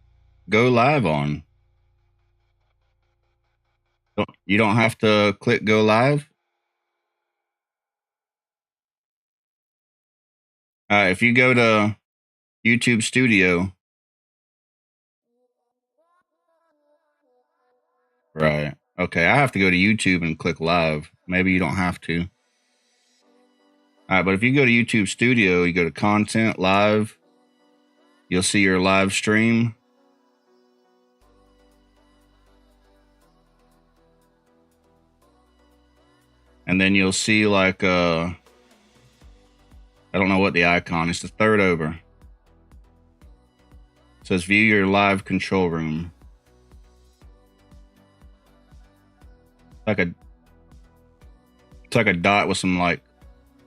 go live on. You don't have to click go live. If you go to YouTube Studio, right? Okay, I have to go to YouTube and click live. Maybe you don't have to. All right, but if you go to YouTube Studio, you go to Content, Live, you'll see your live stream. And then you'll see like, I don't know what the icon is, the third over. It says view your live control room. It's like a dot with some like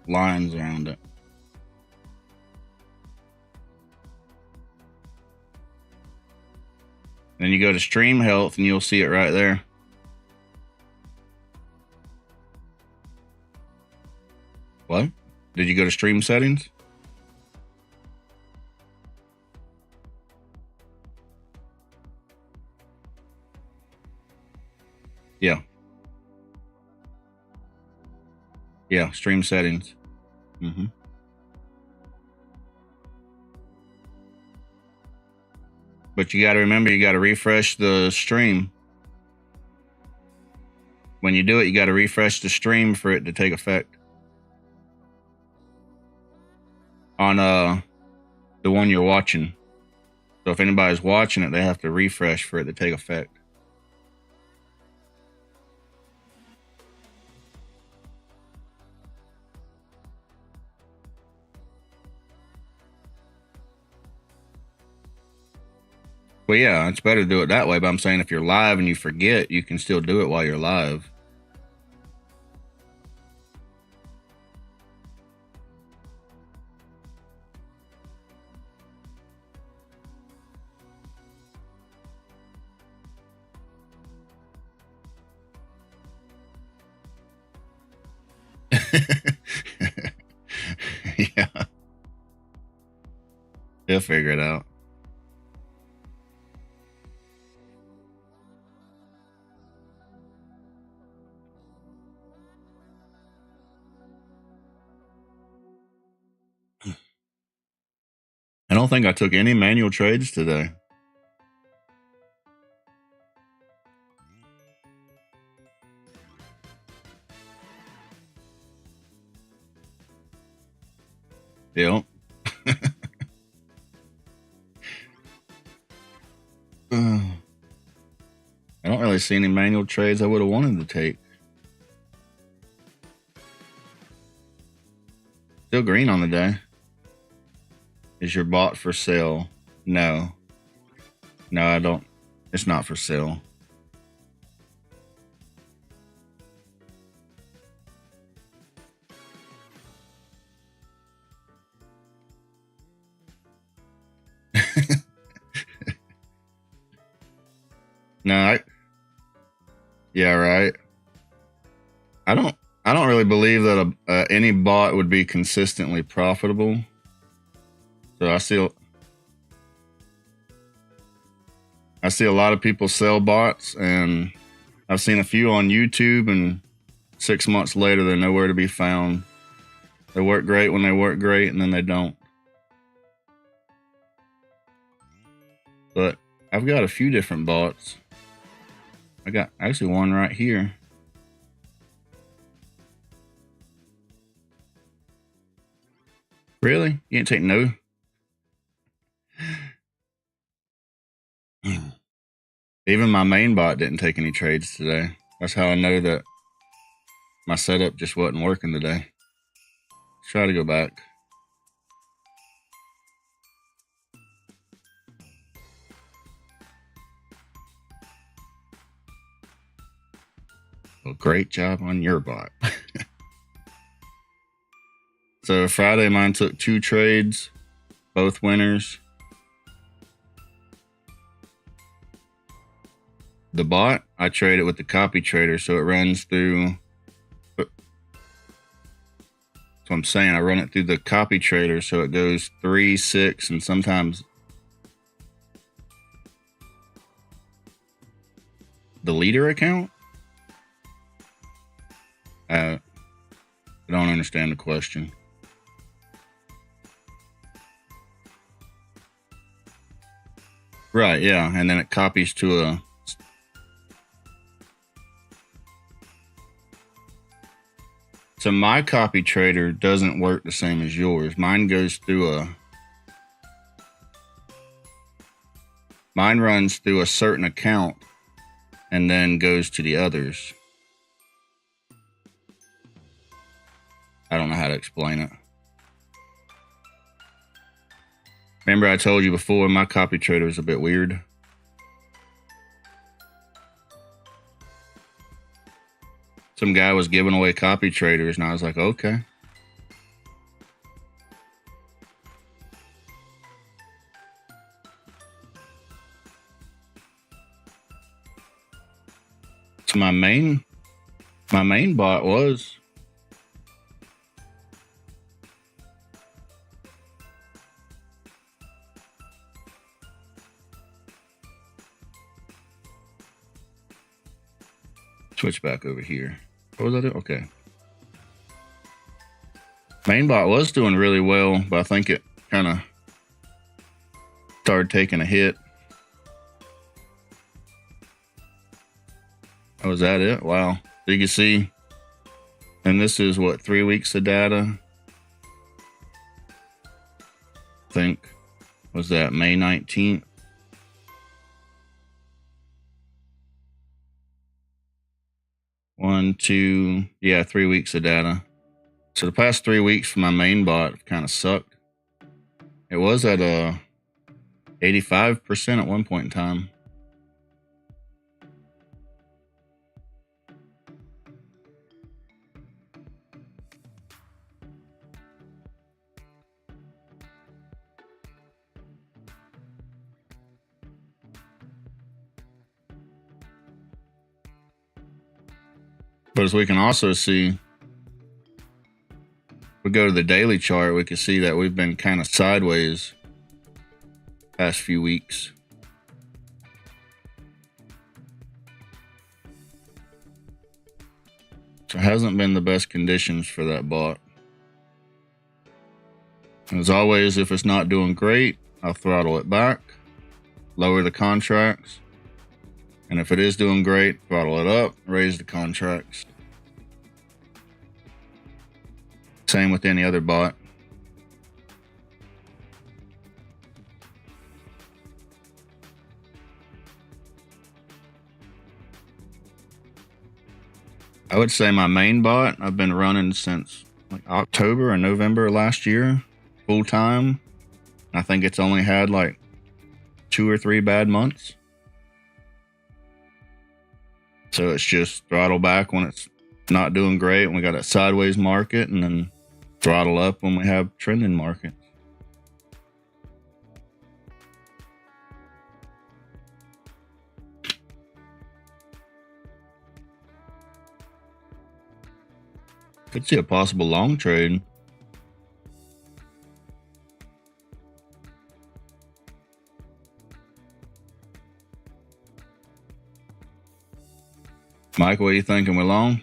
lines around it. Then you go to stream health and you'll see it right there. What? Did you go to stream settings? Yeah. Yeah, stream settings. Mm-hmm. But you got to remember, you got to refresh the stream. When you do it, you got to refresh the stream for it to take effect. On the one you're watching. So if anybody's watching it, they have to refresh for it to take effect. Well, yeah, it's better to do it that way, but I'm saying if you're live and you forget, you can still do it while you're live. Yeah. He'll figure it out. I don't think I took any manual trades today. Yep. I don't really see any manual trades I would have wanted to take. Still green on the day. Is your bot for sale? No. No, I don't. It's not for sale. No, yeah, right. I don't really believe that any bot would be consistently profitable. So I see a lot of people sell bots, and I've seen a few on YouTube, and 6 months later they're nowhere to be found. They work great when they work great, and then they don't. But I've got a few different bots. I got actually one right here. Really? You can't take no? Even my main bot didn't take any trades today. That's how I know that my setup just wasn't working today. Let's try to go back. Well, great job on your bot. So Friday, mine took 2 trades, both winners. The bot, I trade it with the copy trader, so it runs through. That's what I'm saying. I run it through the copy trader, so it goes 3, 6, and sometimes the leader account. I don't understand the question. Right, yeah, and then it copies to a... So my copy trader doesn't work the same as yours. Mine goes through a... Mine runs through a certain account and then goes to the others. I don't know how to explain it. Remember I told you before, my copy trader is a bit weird. Some guy was giving away copy traders, and I was like, okay. So my main bot was... Switch back over here. What was I doing? Okay. Mainbot was doing really well, but I think it kind of started taking a hit. Oh, was that it? Wow. So you can see, and this is what, 3 weeks of data? I think, was that May 19th? One, two, yeah, 3 weeks of data. So the past 3 weeks for my main bot kind of sucked. It was at 85% at one point in time. But as we can also see, we go to the daily chart, we can see that we've been kind of sideways past few weeks. So it hasn't been the best conditions for that bot. And as always, if it's not doing great, I'll throttle it back, lower the contracts. And if it is doing great, throttle it up, raise the contracts. Same with any other bot. I would say my main bot, I've been running since like October or November last year, full time. I think it's only had like 2 or 3 bad months. So it's just throttle back when it's not doing great, when we got a sideways market, and then throttle up when we have trending markets. Could see a possible long trade. Mike, what are you thinking? We're long?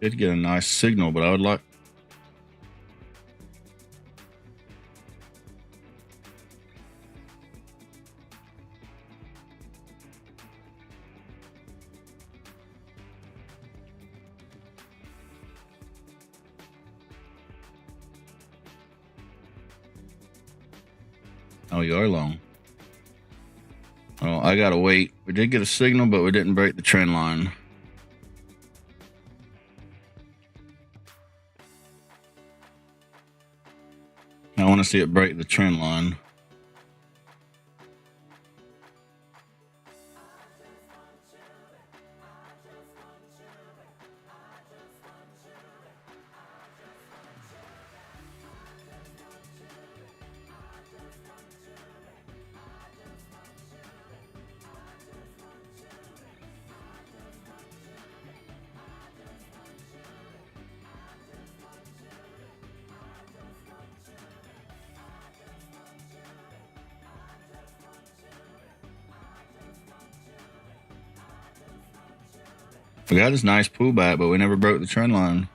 Did get a nice signal, but I would like... Oh, you are long. Well, I gotta wait. We did get a signal, but we didn't break the trend line. I want to see it break the trend line. We got this nice pullback, but we never broke the trend line.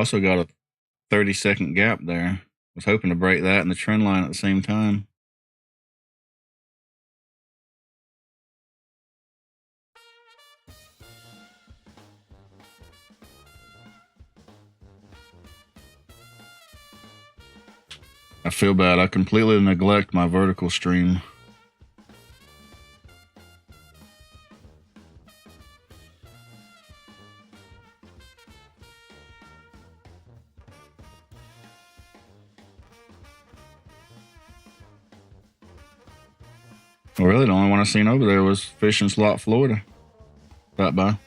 Also got a 30-second gap there. Was hoping to break that and the trend line at the same time. I feel bad. I completely neglect my vertical stream. Well, really, the only one I seen over there was Fishing Slot, Florida. Right by.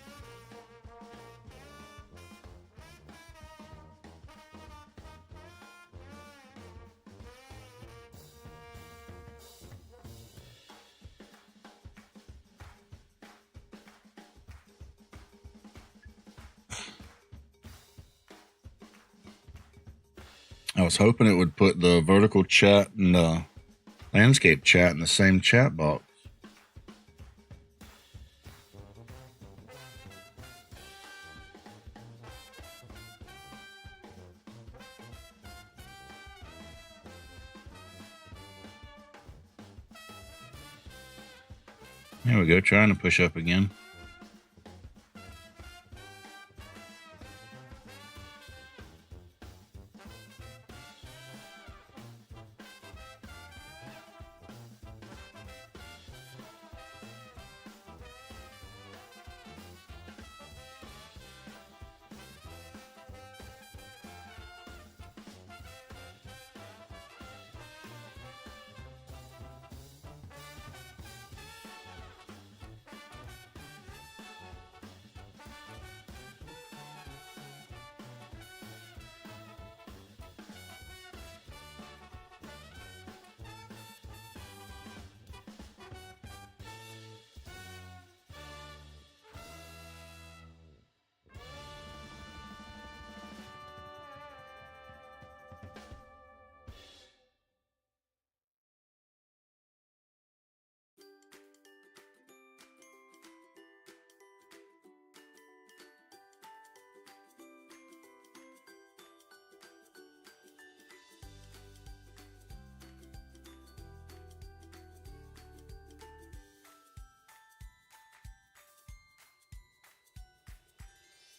I was hoping it would put the vertical chat and the landscape chat in the same chat box. There we go, trying to push up again.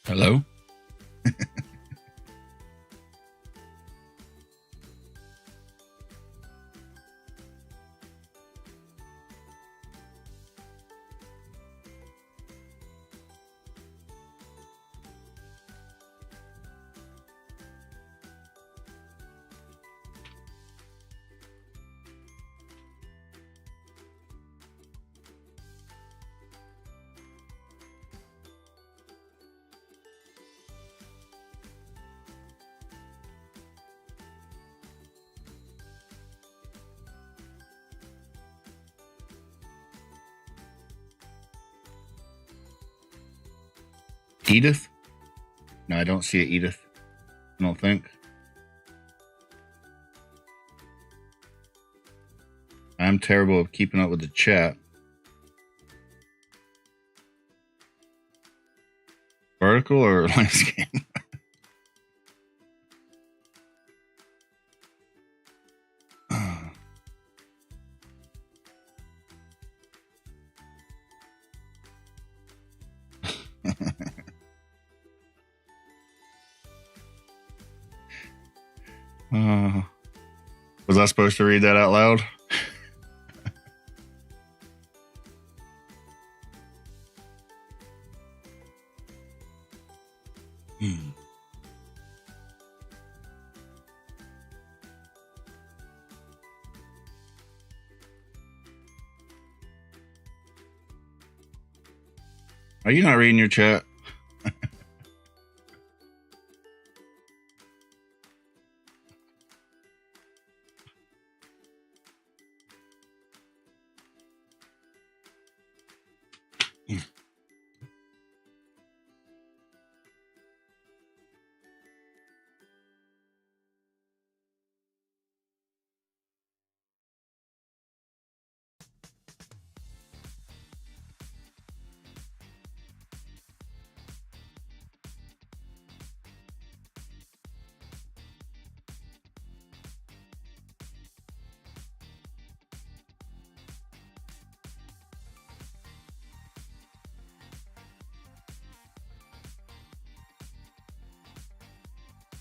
Hello? Edith? No, I don't see it, Edith. I don't think. I'm terrible at keeping up with the chat. Vertical or landscape? Was I supposed to read that out loud? Are you not reading your chat?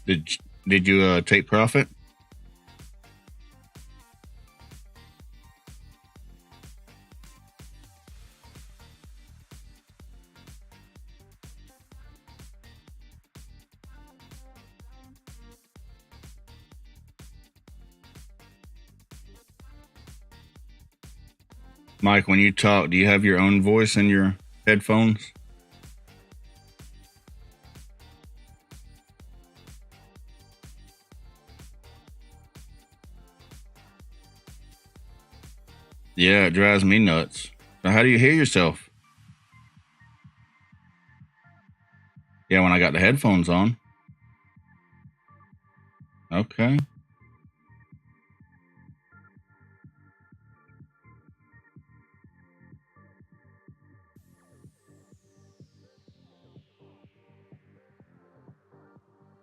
Did you take profit? Mike, when you talk, do you have your own voice in your headphones? Yeah, it drives me nuts. So how do you hear yourself? Yeah, when I got the headphones on. Okay.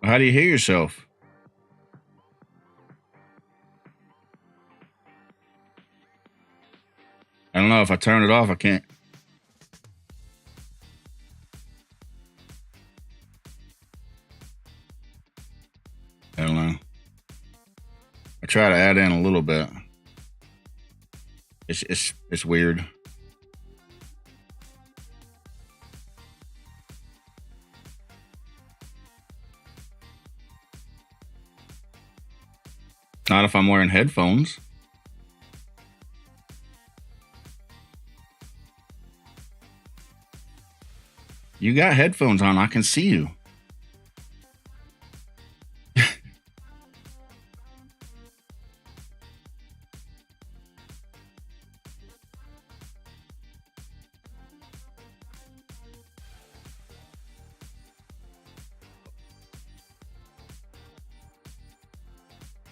How do you hear yourself? I don't know. If I turn it off, I can't. I don't know. I try to add in a little bit. It's weird. Not if I'm wearing headphones. You got headphones on. I can see you.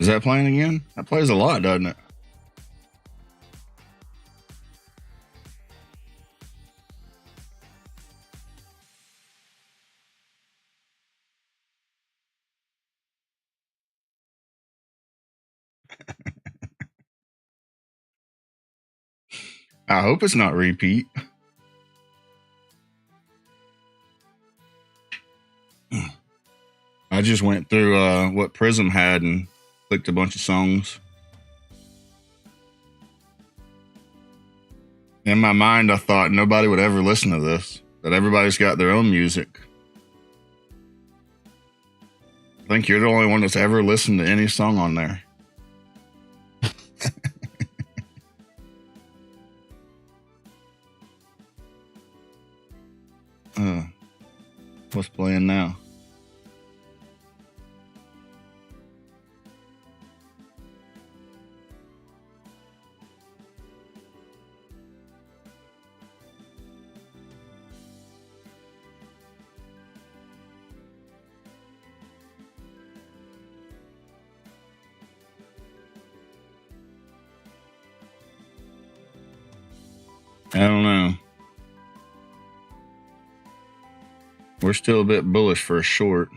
Is that playing again? That plays a lot, doesn't it? I hope it's not repeat. I just went through what Prism had and clicked a bunch of songs. In my mind, I thought nobody would ever listen to this, that everybody's got their own music. I think you're the only one that's ever listened to any song on there. What's playing now? I don't know. We're still a bit bullish for a short.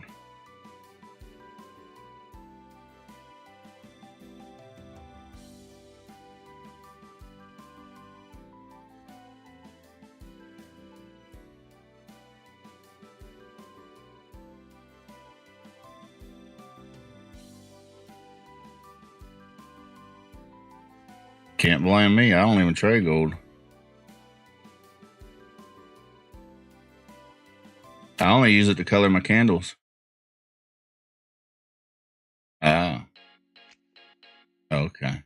Can't blame me. I don't even trade gold. I only use it to color my candles. Ah. Okay.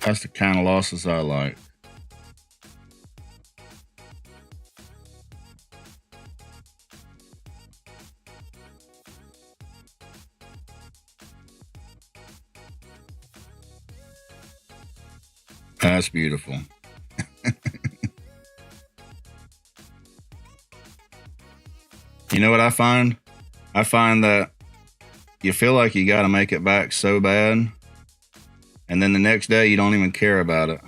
That's the kind of losses I like. That's beautiful. You know what I find? I find that you feel like you got to make it back so bad, and then the next day you don't even care about it.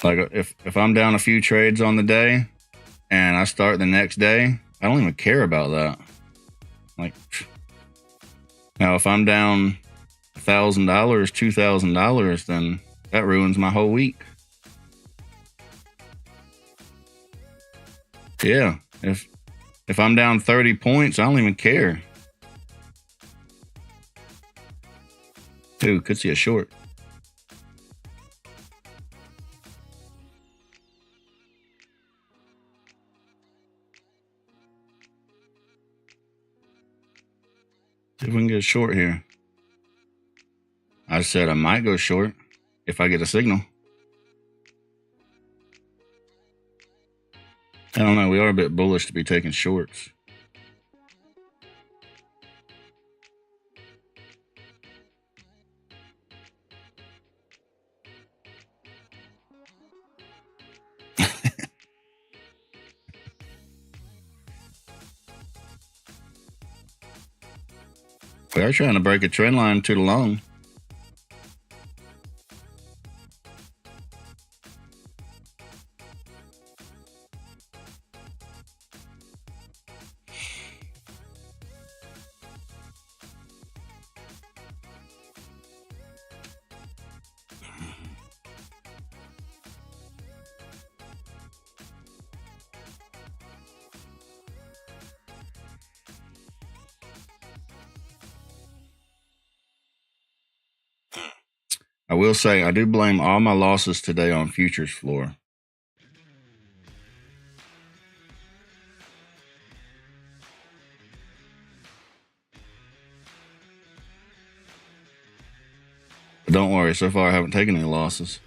Like if I'm down a few trades on the day, and I start the next day, I don't even care about that. Like, now if I'm down $1,000, $2,000, then that ruins my whole week. Yeah, if I'm down 30 points, I don't even care. Ooh, could see a short. See if we can get a short here. I said I might go short if I get a signal. I don't know. We are a bit bullish to be taking shorts. We are trying to break a trend line to the long. I will say I do blame all my losses today on futures floor. But don't worry, so far I haven't taken any losses.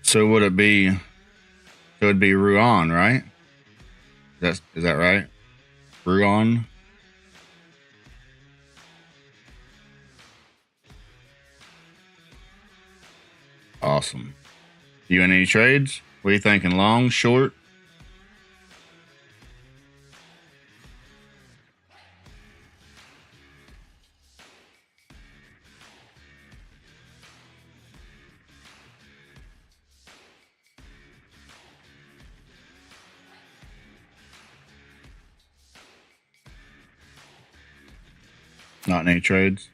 So would it be? So it'd be Ruan, right? Is that right? Ruan. Awesome. You in any trades? What are you thinking? Long, short? Not in any trades?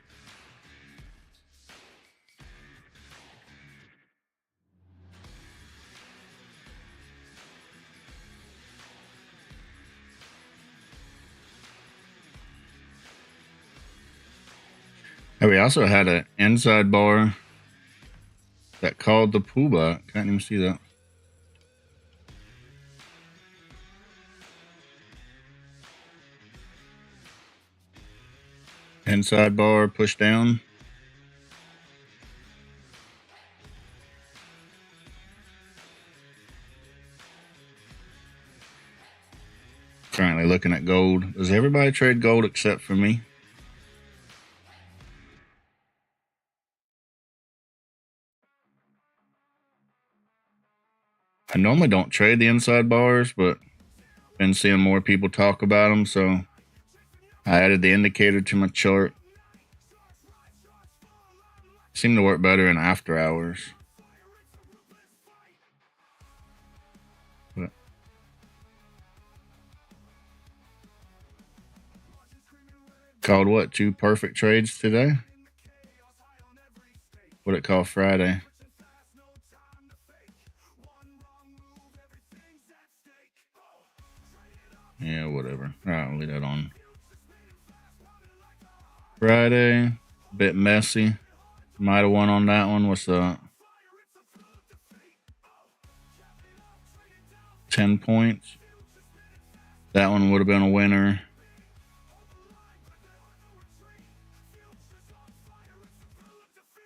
And we also had an inside bar that called the pullback. Can't even see that. Inside bar, push down. Currently looking at gold. Does everybody trade gold except for me? I normally don't trade the inside bars, but been seeing more people talk about them, so I added the indicator to my chart. Seem to work better in after hours. But called what? 2 perfect trades today? What it called Friday? Yeah, whatever. Alright, I'll leave that on. Friday, bit messy. Might have won on that one. What's up? 10 points. That one would have been a winner.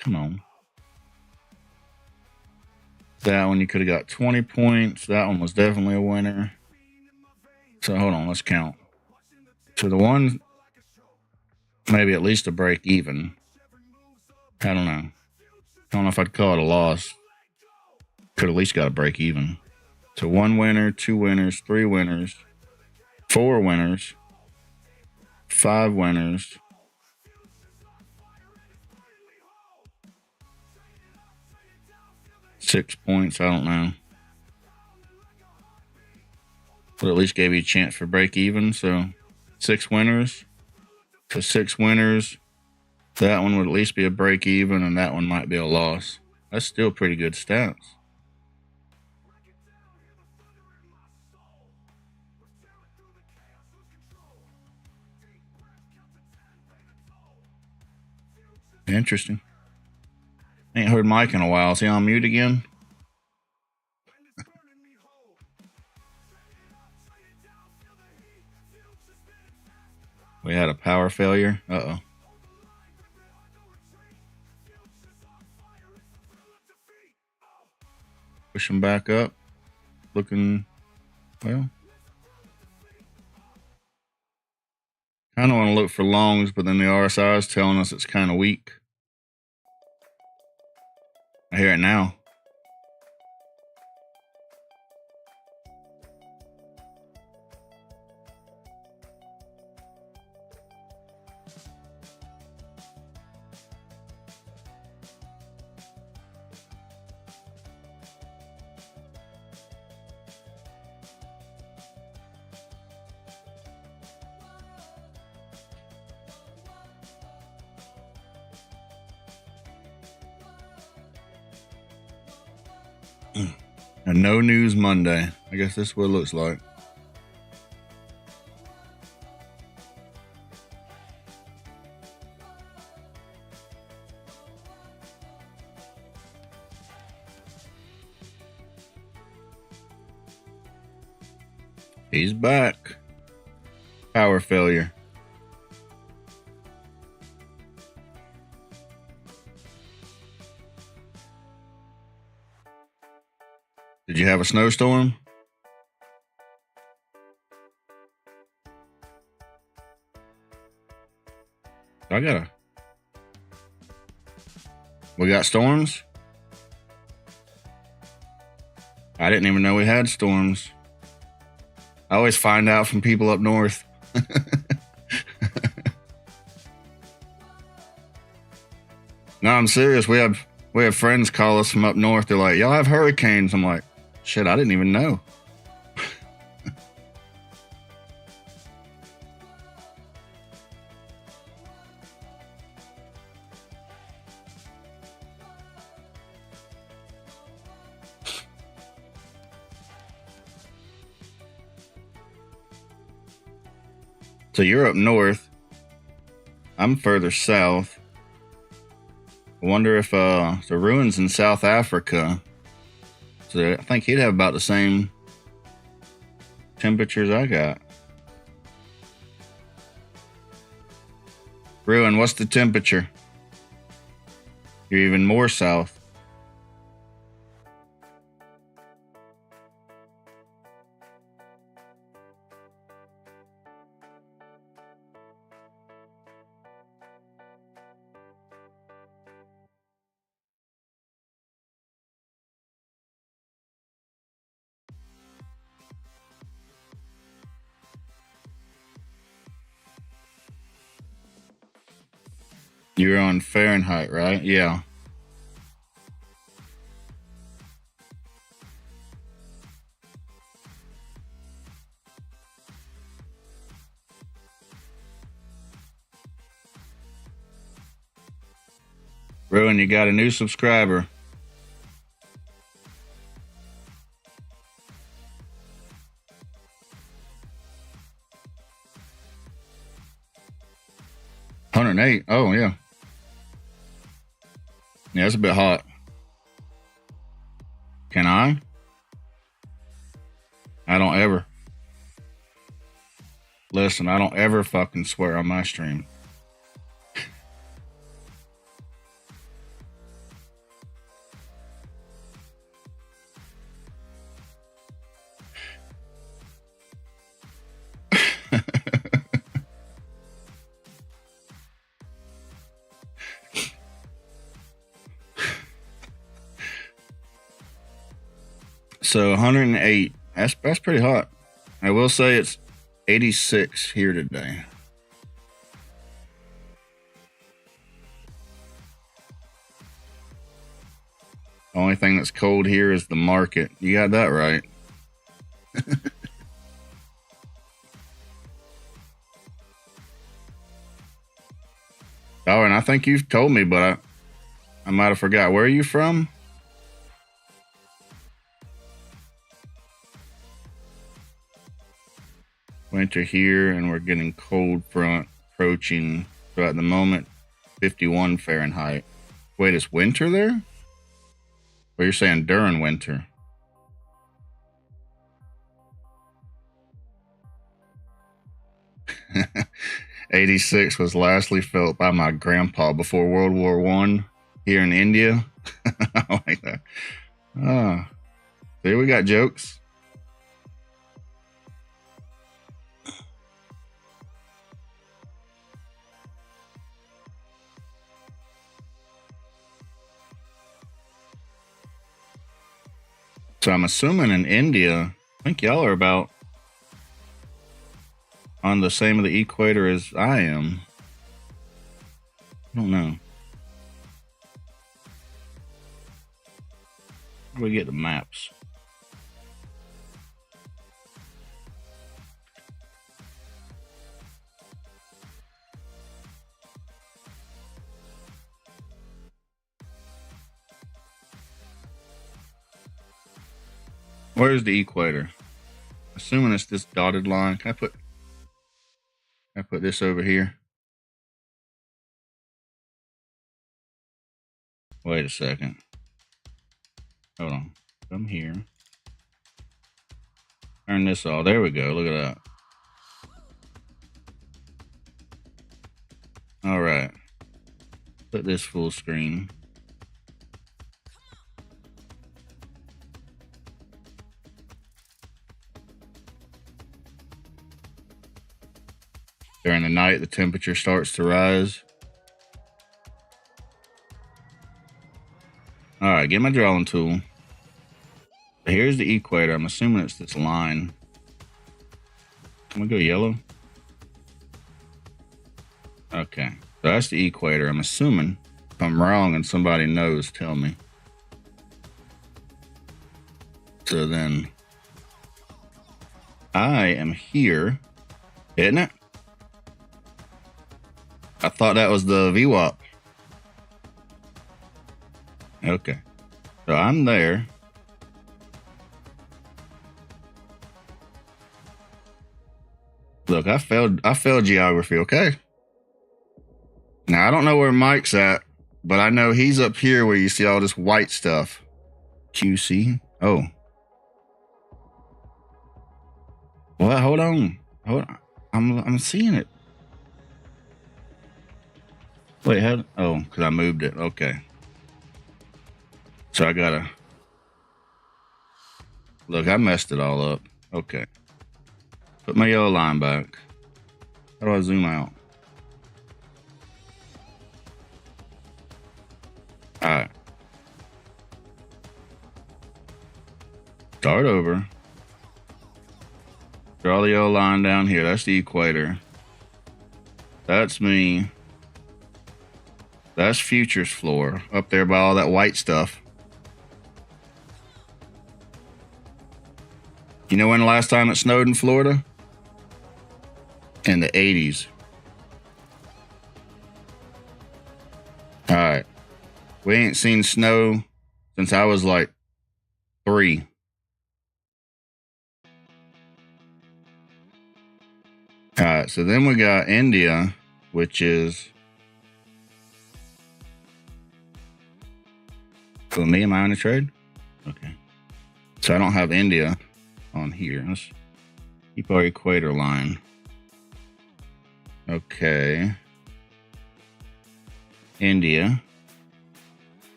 Come on. That one you could have got 20 points. That one was definitely a winner. So hold on, let's count. So the one, maybe at least a break even. I don't know. I don't know if I'd call it a loss. Could at least got a break even. So 1 winner, 2 winners, 3 winners, 4 winners, 5 winners, 6 points. I don't know. But at least gave you a chance for break even. So 6 winners. So 6 winners. That one would at least be a break even, and that one might be a loss. That's still pretty good stats. Interesting. Ain't heard Mike in a while. Is he on mute again? We had a power failure. Uh-oh. Push him back up. Looking, well. Kind of want to look for longs, but then the RSI is telling us it's kind of weak. I hear it now. A no news Monday. I guess that's what it looks like. He's back. Power failure. Did you have a snowstorm? We got storms? I didn't even know we had storms. I always find out from people up north. No, I'm serious. We have friends call us from up north. They're like, y'all have hurricanes. I'm like, shit, I didn't even know. So you're up north. I'm further south. I wonder if the ruins in South Africa. So I think he'd have about the same temperatures I got. Ruin, what's the temperature? You're even more south. You're on Fahrenheit, right? Yeah. Ruin, you got a new subscriber. $108. Oh, yeah. Yeah, it's a bit hot. Can I? Listen, I don't ever fucking swear on my stream. So 108. That's pretty hot. I will say it's 86 here today. The only thing that's cold here is the market. You got that right. Oh, and I think you've told me, but I might have forgot. Where are you from? Winter here, and we're getting cold front approaching. So at the moment, 51 Fahrenheit. Wait, it's winter there? Well, you're saying during winter. '86 was lastly felt by my grandpa before World War I here in India. I like that. Oh, see, we got jokes. So I'm assuming in India, I think y'all are about on the same of the equator as I am. I don't know. Where do we get the maps? Where's the equator? Assuming it's this dotted line. Can I put this over here? Wait a second. Hold on. Come here. Turn this off. There we go. Look at that. All right. Put this full screen. During the night, the temperature starts to rise. All right, get my drawing tool. Here's the equator. I'm assuming it's this line. I'm gonna go yellow. Okay, so that's the equator. I'm assuming. If I'm wrong and somebody knows, tell me. So then, I am here, isn't it? I thought that was the VWAP. Okay. So I'm there. Look, I failed geography, okay? Now I don't know where Mike's at, but I know he's up here where you see all this white stuff. QC. Oh. Well, hold on. I'm seeing it. Wait, how? Oh, because I moved it. Okay. So I gotta. Look, I messed it all up. Okay. Put my yellow line back. How do I zoom out? Alright. Start over. Draw the yellow line down here. That's the equator. That's me. That's futures floor up there by all that white stuff. You know when the last time it snowed in Florida? In the 80s. All right. We ain't seen snow since I was like 3. All right. So then we got India, which is. For me, am I on a trade? Okay. So I don't have India on here. Let's keep our equator line. Okay. India.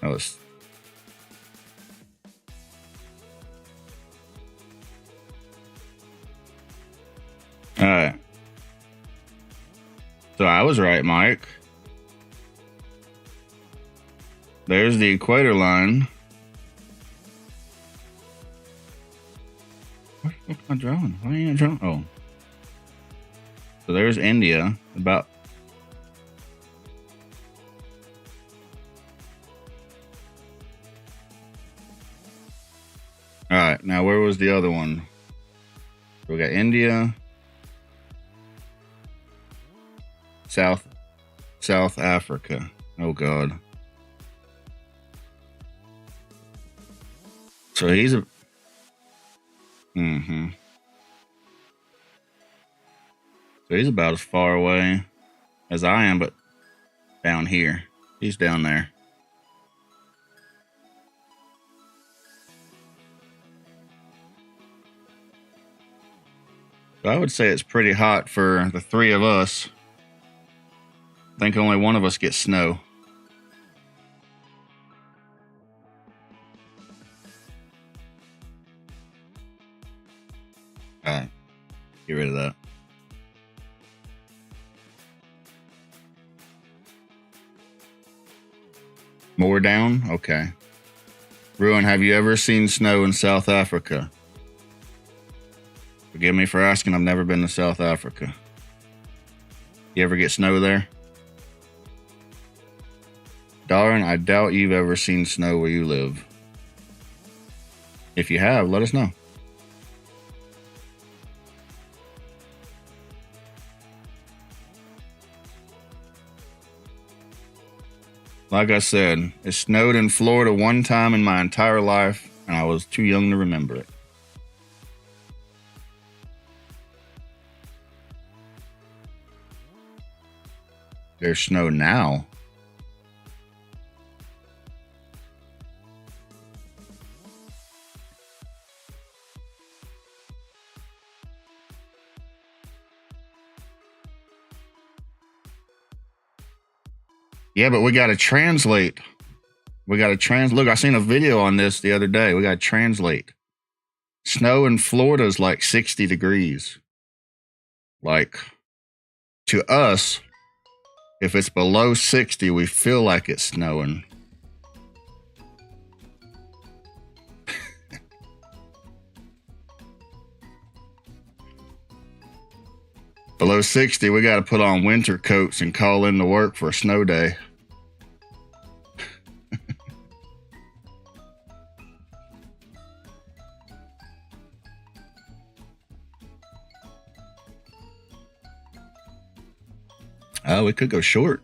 Oh, it's all right. So I was right, Mike. There's the equator line. What the fuck am I drawing? Why ain't I drawing? Oh. So there's India. About. All right. Now, where was the other one? So we got India. South Africa. Oh, God. So he's a. So he's about as far away as I am, but down here. He's down there. So I would say it's pretty hot for the three of us. I think only one of us gets snow. All right. Get rid of that. More down? Okay. Ruin, have you ever seen snow in South Africa? Forgive me for asking. I've never been to South Africa. You ever get snow there? Darn, I doubt you've ever seen snow where you live. If you have, let us know. Like I said, it snowed in Florida one time in my entire life, and I was too young to remember it. There's snow now. Yeah, but we got to translate. Look, I seen a video on this the other day. We got to translate. Snow in Florida is like 60 degrees. Like, to us, if it's below 60, we feel like it's snowing. Below 60, we got to put on winter coats and call in to work for a snow day. Oh, we could go short.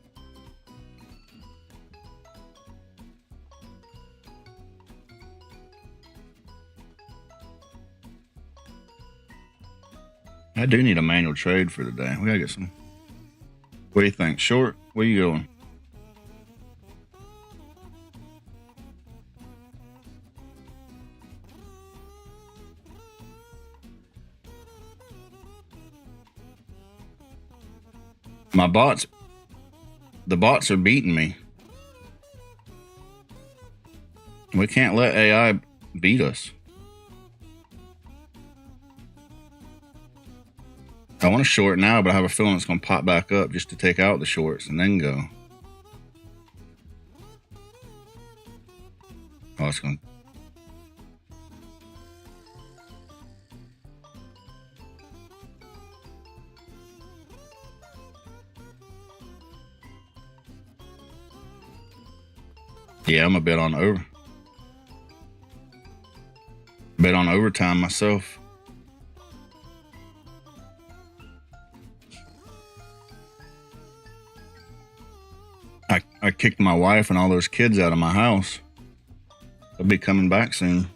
I do need a manual trade for today. We gotta get some. What do you think? Short? Where you going? The bots are beating me. We can't let AI beat us. I want to short now, but I have a feeling it's going to pop back up just to take out the shorts and then go. Oh, it's going to. Yeah, I'm a bet on overtime myself. I kicked my wife and all those kids out of my house. They'll be coming back soon.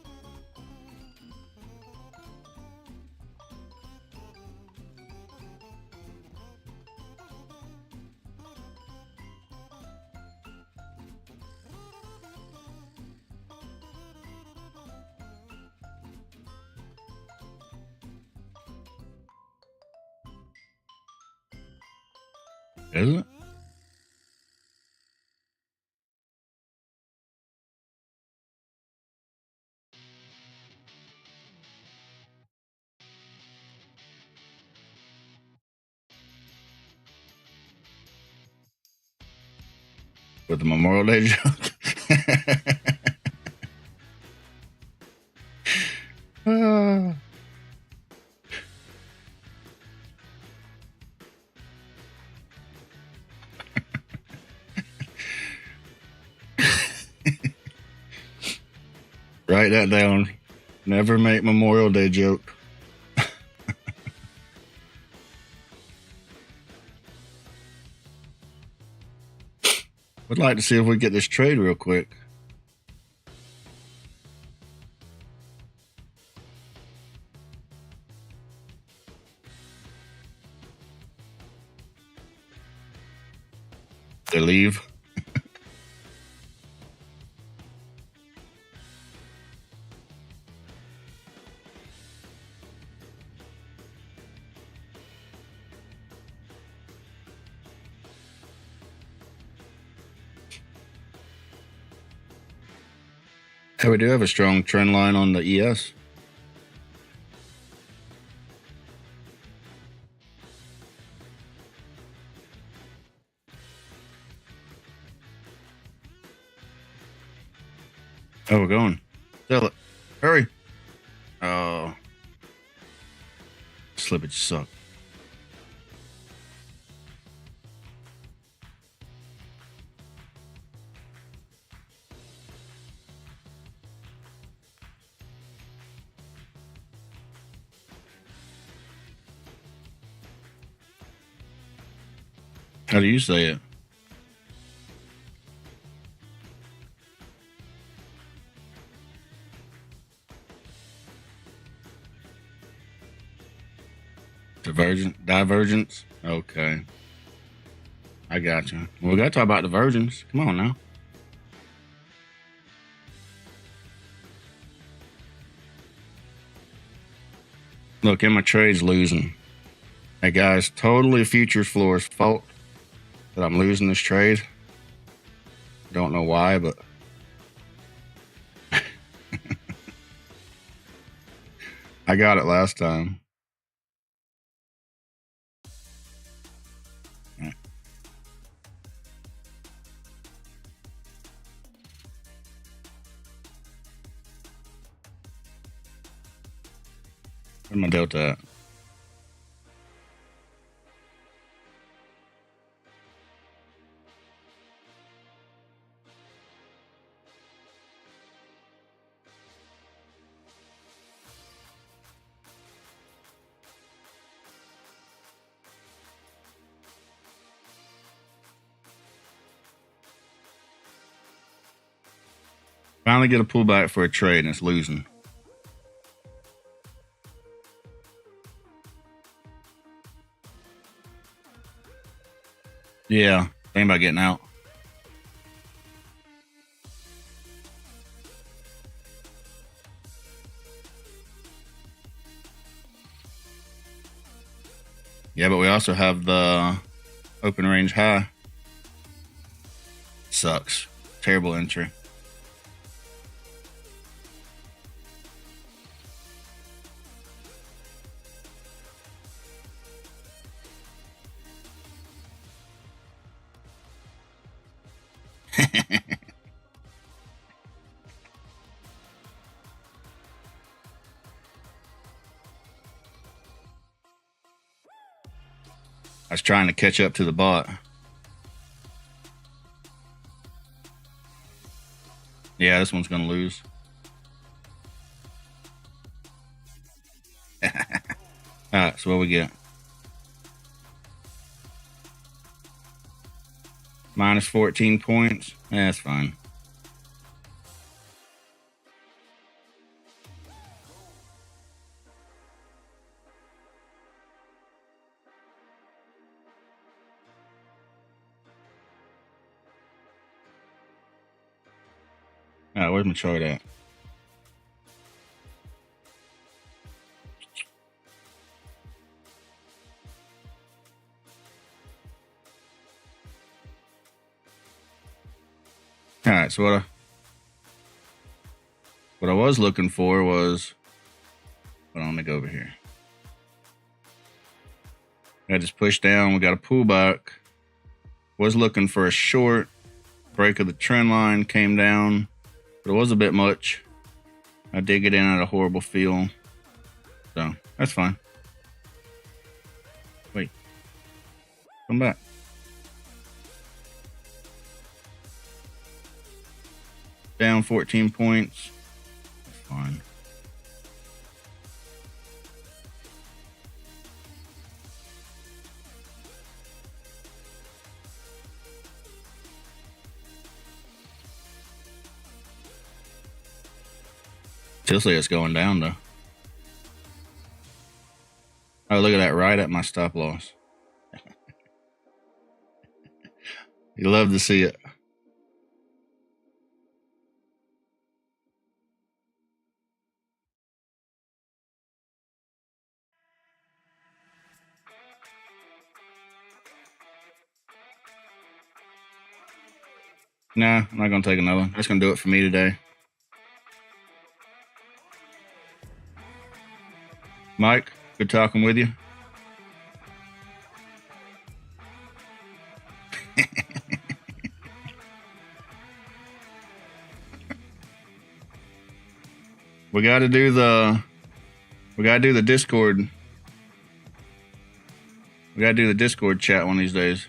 Is it? With the Memorial Day joke. Write that down. Never make Memorial Day joke. Would like to see if we get this trade real quick. They leave. Hey, we do have a strong trend line on the ES. Oh, we're going. Sell it. Hurry. Oh. Slippage suck. How do you say it? Divergence? Okay. I got you. Well, we got to talk about divergence. Come on now. Look, my trade's losing. Hey, guys, totally futures floor's fault that I'm losing this trade. Don't know why, but I got it last time. Where's my delta at? Finally get a pullback for a trade and it's losing. Yeah, think about getting out. Yeah, but we also have the open range high. Sucks. Terrible entry. I was trying to catch up to the bot. Yeah, this one's going to lose. All right, so what we get? Minus 14 points. That's fine. All right, where's my chart at? All right, so what I was looking for was, hold on, let me go over here. I just pushed down, we got a pullback. Was looking for a short break of the trend line, came down, but it was a bit much. I did get in at a horrible feel, so that's fine. Wait, come back. Down 14 points. That's fine. Feels like it's going down though. Oh, look at that, right at my stop loss. You love to see it. Nah, I'm not gonna take another one. That's gonna do it for me today. Mike, good talking with you. We gotta do the Discord. We gotta do the Discord chat one of these days.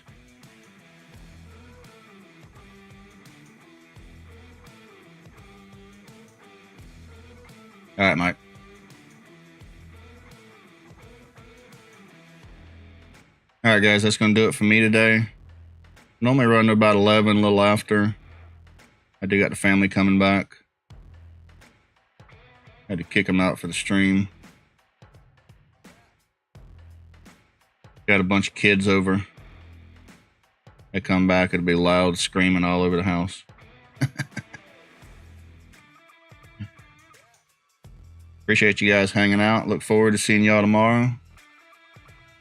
All right, Mike. All right, guys, that's going to do it for me today. Normally run to about 11, a little after. I do got the family coming back. Had to kick them out for the stream. Got a bunch of kids over. They come back, it'll be loud screaming all over the house. Appreciate you guys hanging out. Look forward to seeing y'all tomorrow.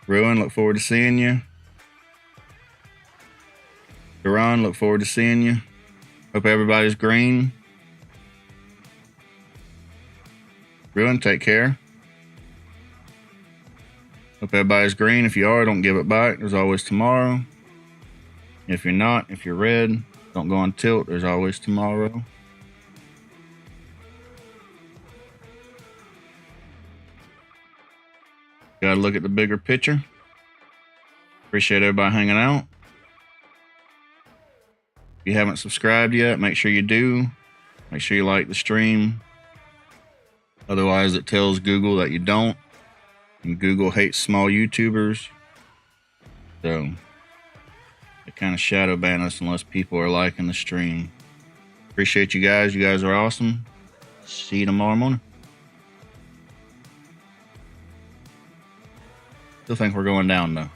Ruin, look forward to seeing you. Duran, look forward to seeing you. Hope everybody's green. Ruin, take care. Hope everybody's green. If you are, don't give it back. There's always tomorrow. If you're not, if you're red, don't go on tilt. There's always tomorrow. Gotta look at the bigger picture. Appreciate everybody hanging out. If you haven't subscribed yet, make sure you do. Make sure you like the stream. Otherwise, it tells Google that you don't. And Google hates small YouTubers. So, they kind of shadow ban us unless people are liking the stream. Appreciate you guys. You guys are awesome. See you tomorrow morning. Still think we're going down though.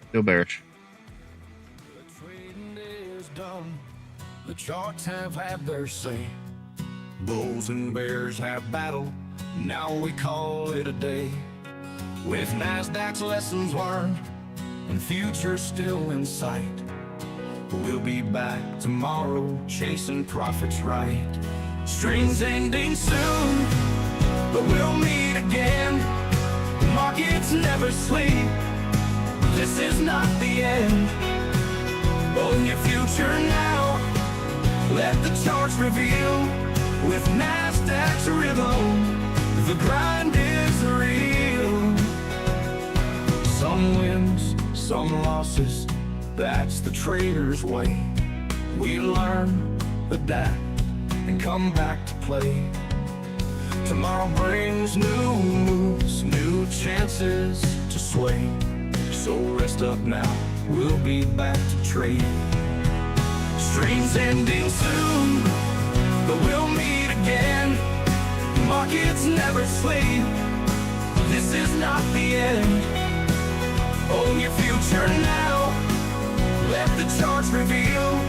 Still bearish. The trading is done. The charts have had their say. Bulls and bears have battled. Now we call it a day. With NASDAQ's lessons learned and futures still in sight, we'll be back tomorrow chasing profits right. Streams ending soon, but we'll meet again. Markets never sleep. This is not the end. Own your future now. Let the charts reveal. With NASDAQ's rhythm, the grind is real. Some wins, some losses. That's the trader's way. We learn, adapt, and come back to play. Tomorrow brings new moves, new chances to sway. So rest up now, we'll be back to trade. Streams ending soon, but we'll meet again. Markets never sleep. This is not the end. Own your future now. Let the charts reveal.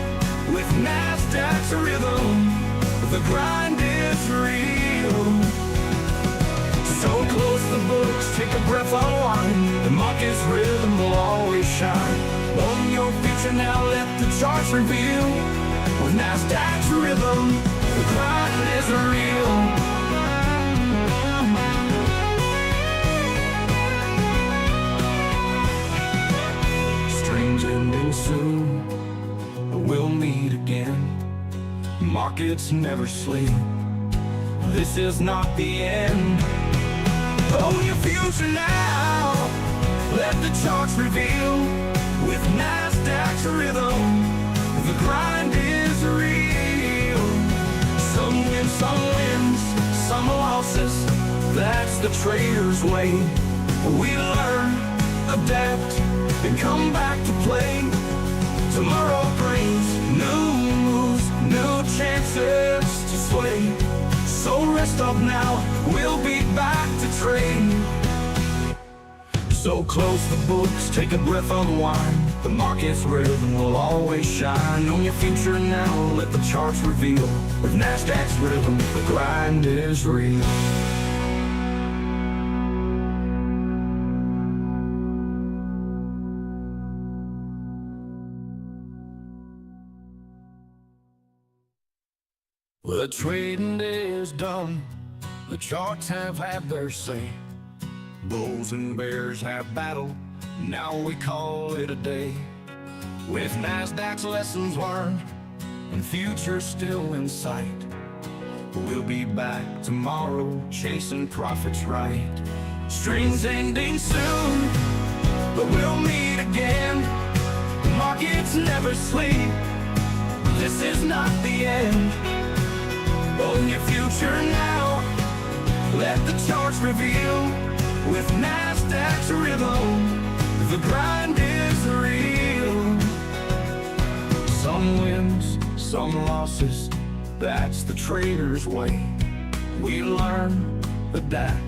With NASDAQ's rhythm, the grind is real. So close the books, take a breath, unwind. The market's rhythm will always shine. Own your future now, let the charts reveal. With NASDAQ's rhythm, the grind is real. Streams ending soon, but we'll meet again. Markets never sleep, this is not the end. Own your future now, let the charts reveal. With NASDAQ's rhythm, the grind is real. Some wins, some losses, that's the trader's way. We learn, adapt, and come back to play. Tomorrow brings new moves, new chances to sway. So rest up now, we'll be back to trade. So close the books, take a breath, unwind. The market's rhythm will always shine. Own your future now, let the charts reveal. With NASDAQ's rhythm, the grind is real. Well, the trading day is done, the charts have had their say. Bulls and bears have battled, now we call it a day. With NASDAQ's lessons learned, and future still in sight, we'll be back tomorrow, chasing profits right. Streams ending soon, but we'll meet again. The markets never sleep, this is not the end. Own your future now, let the charts reveal. With NASDAQ's rhythm, the grind is real. Some wins, some losses, that's the trader's way. We learn, adapt,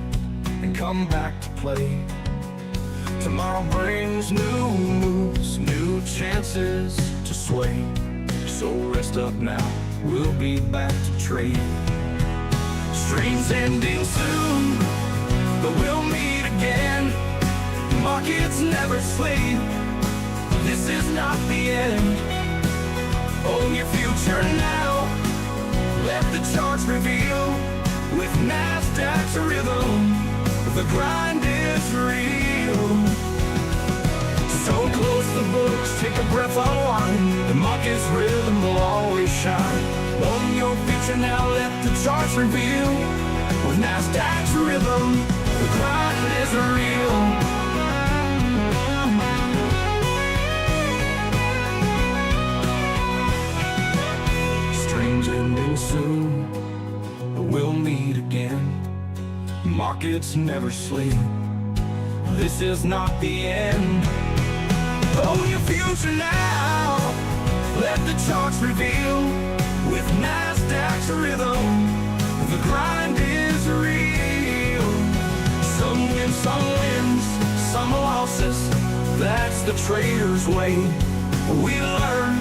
and come back to play. Tomorrow brings new moves, new chances to sway. So rest up now, we'll be back to trade. Streams ending soon, but we'll meet again. Markets never sleep, this is not the end. Own your future now, let the charts reveal. With NASDAQ's rhythm, the grind is real. So close the books, take a breath, unwind. The market's rhythm will always shine. Own your future now, let the charts reveal. With NASDAQ's rhythm, the grind is real. Streams ending soon, but we'll meet again. Markets never sleep, this is not the end. Own your future now, let the charts reveal. With NASDAQ's rhythm, the grind is real. Some wins, some losses, that's the trader's way. We learn,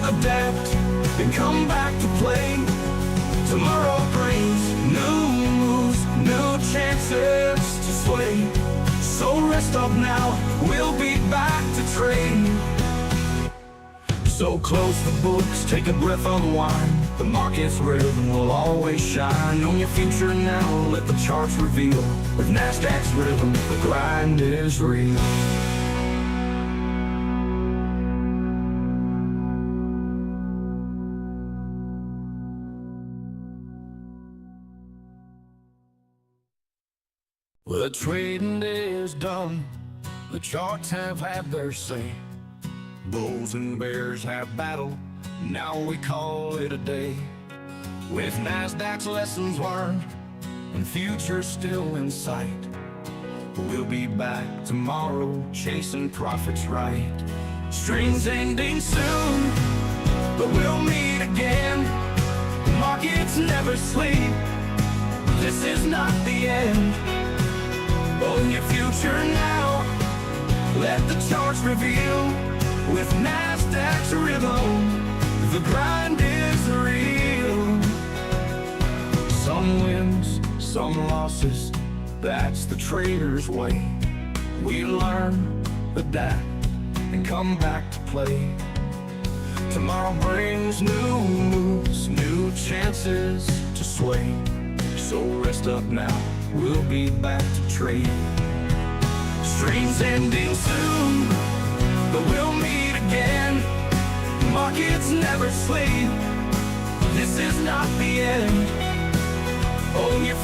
adapt, and come back to play. Tomorrow brings new moves, new chances to sway. So rest up now, we'll be back to trade. So close the books, take a breath, unwind. The market's rhythm will always shine. Own your future now, let the charts reveal. With NASDAQ's rhythm, the grind is real. Well, the trading day is done, the charts have had their say. Bulls and bears have battled, now we call it a day. With NASDAQ's lessons learned, and future still in sight, we'll be back tomorrow, chasing profits right. Streams ending soon, but we'll meet again. The markets never sleep, this is not the end. Own your future now, let the charts reveal. With NASDAQ's rhythm, the grind is real. Some wins, some losses, that's the trader's way. We learn, adapt, and come back to play. Tomorrow brings new moves, new chances to sway. So rest up now, we'll be back to trade. Stream's ending soon, but we'll meet again. Markets never sleep, this is not the end. Own your future.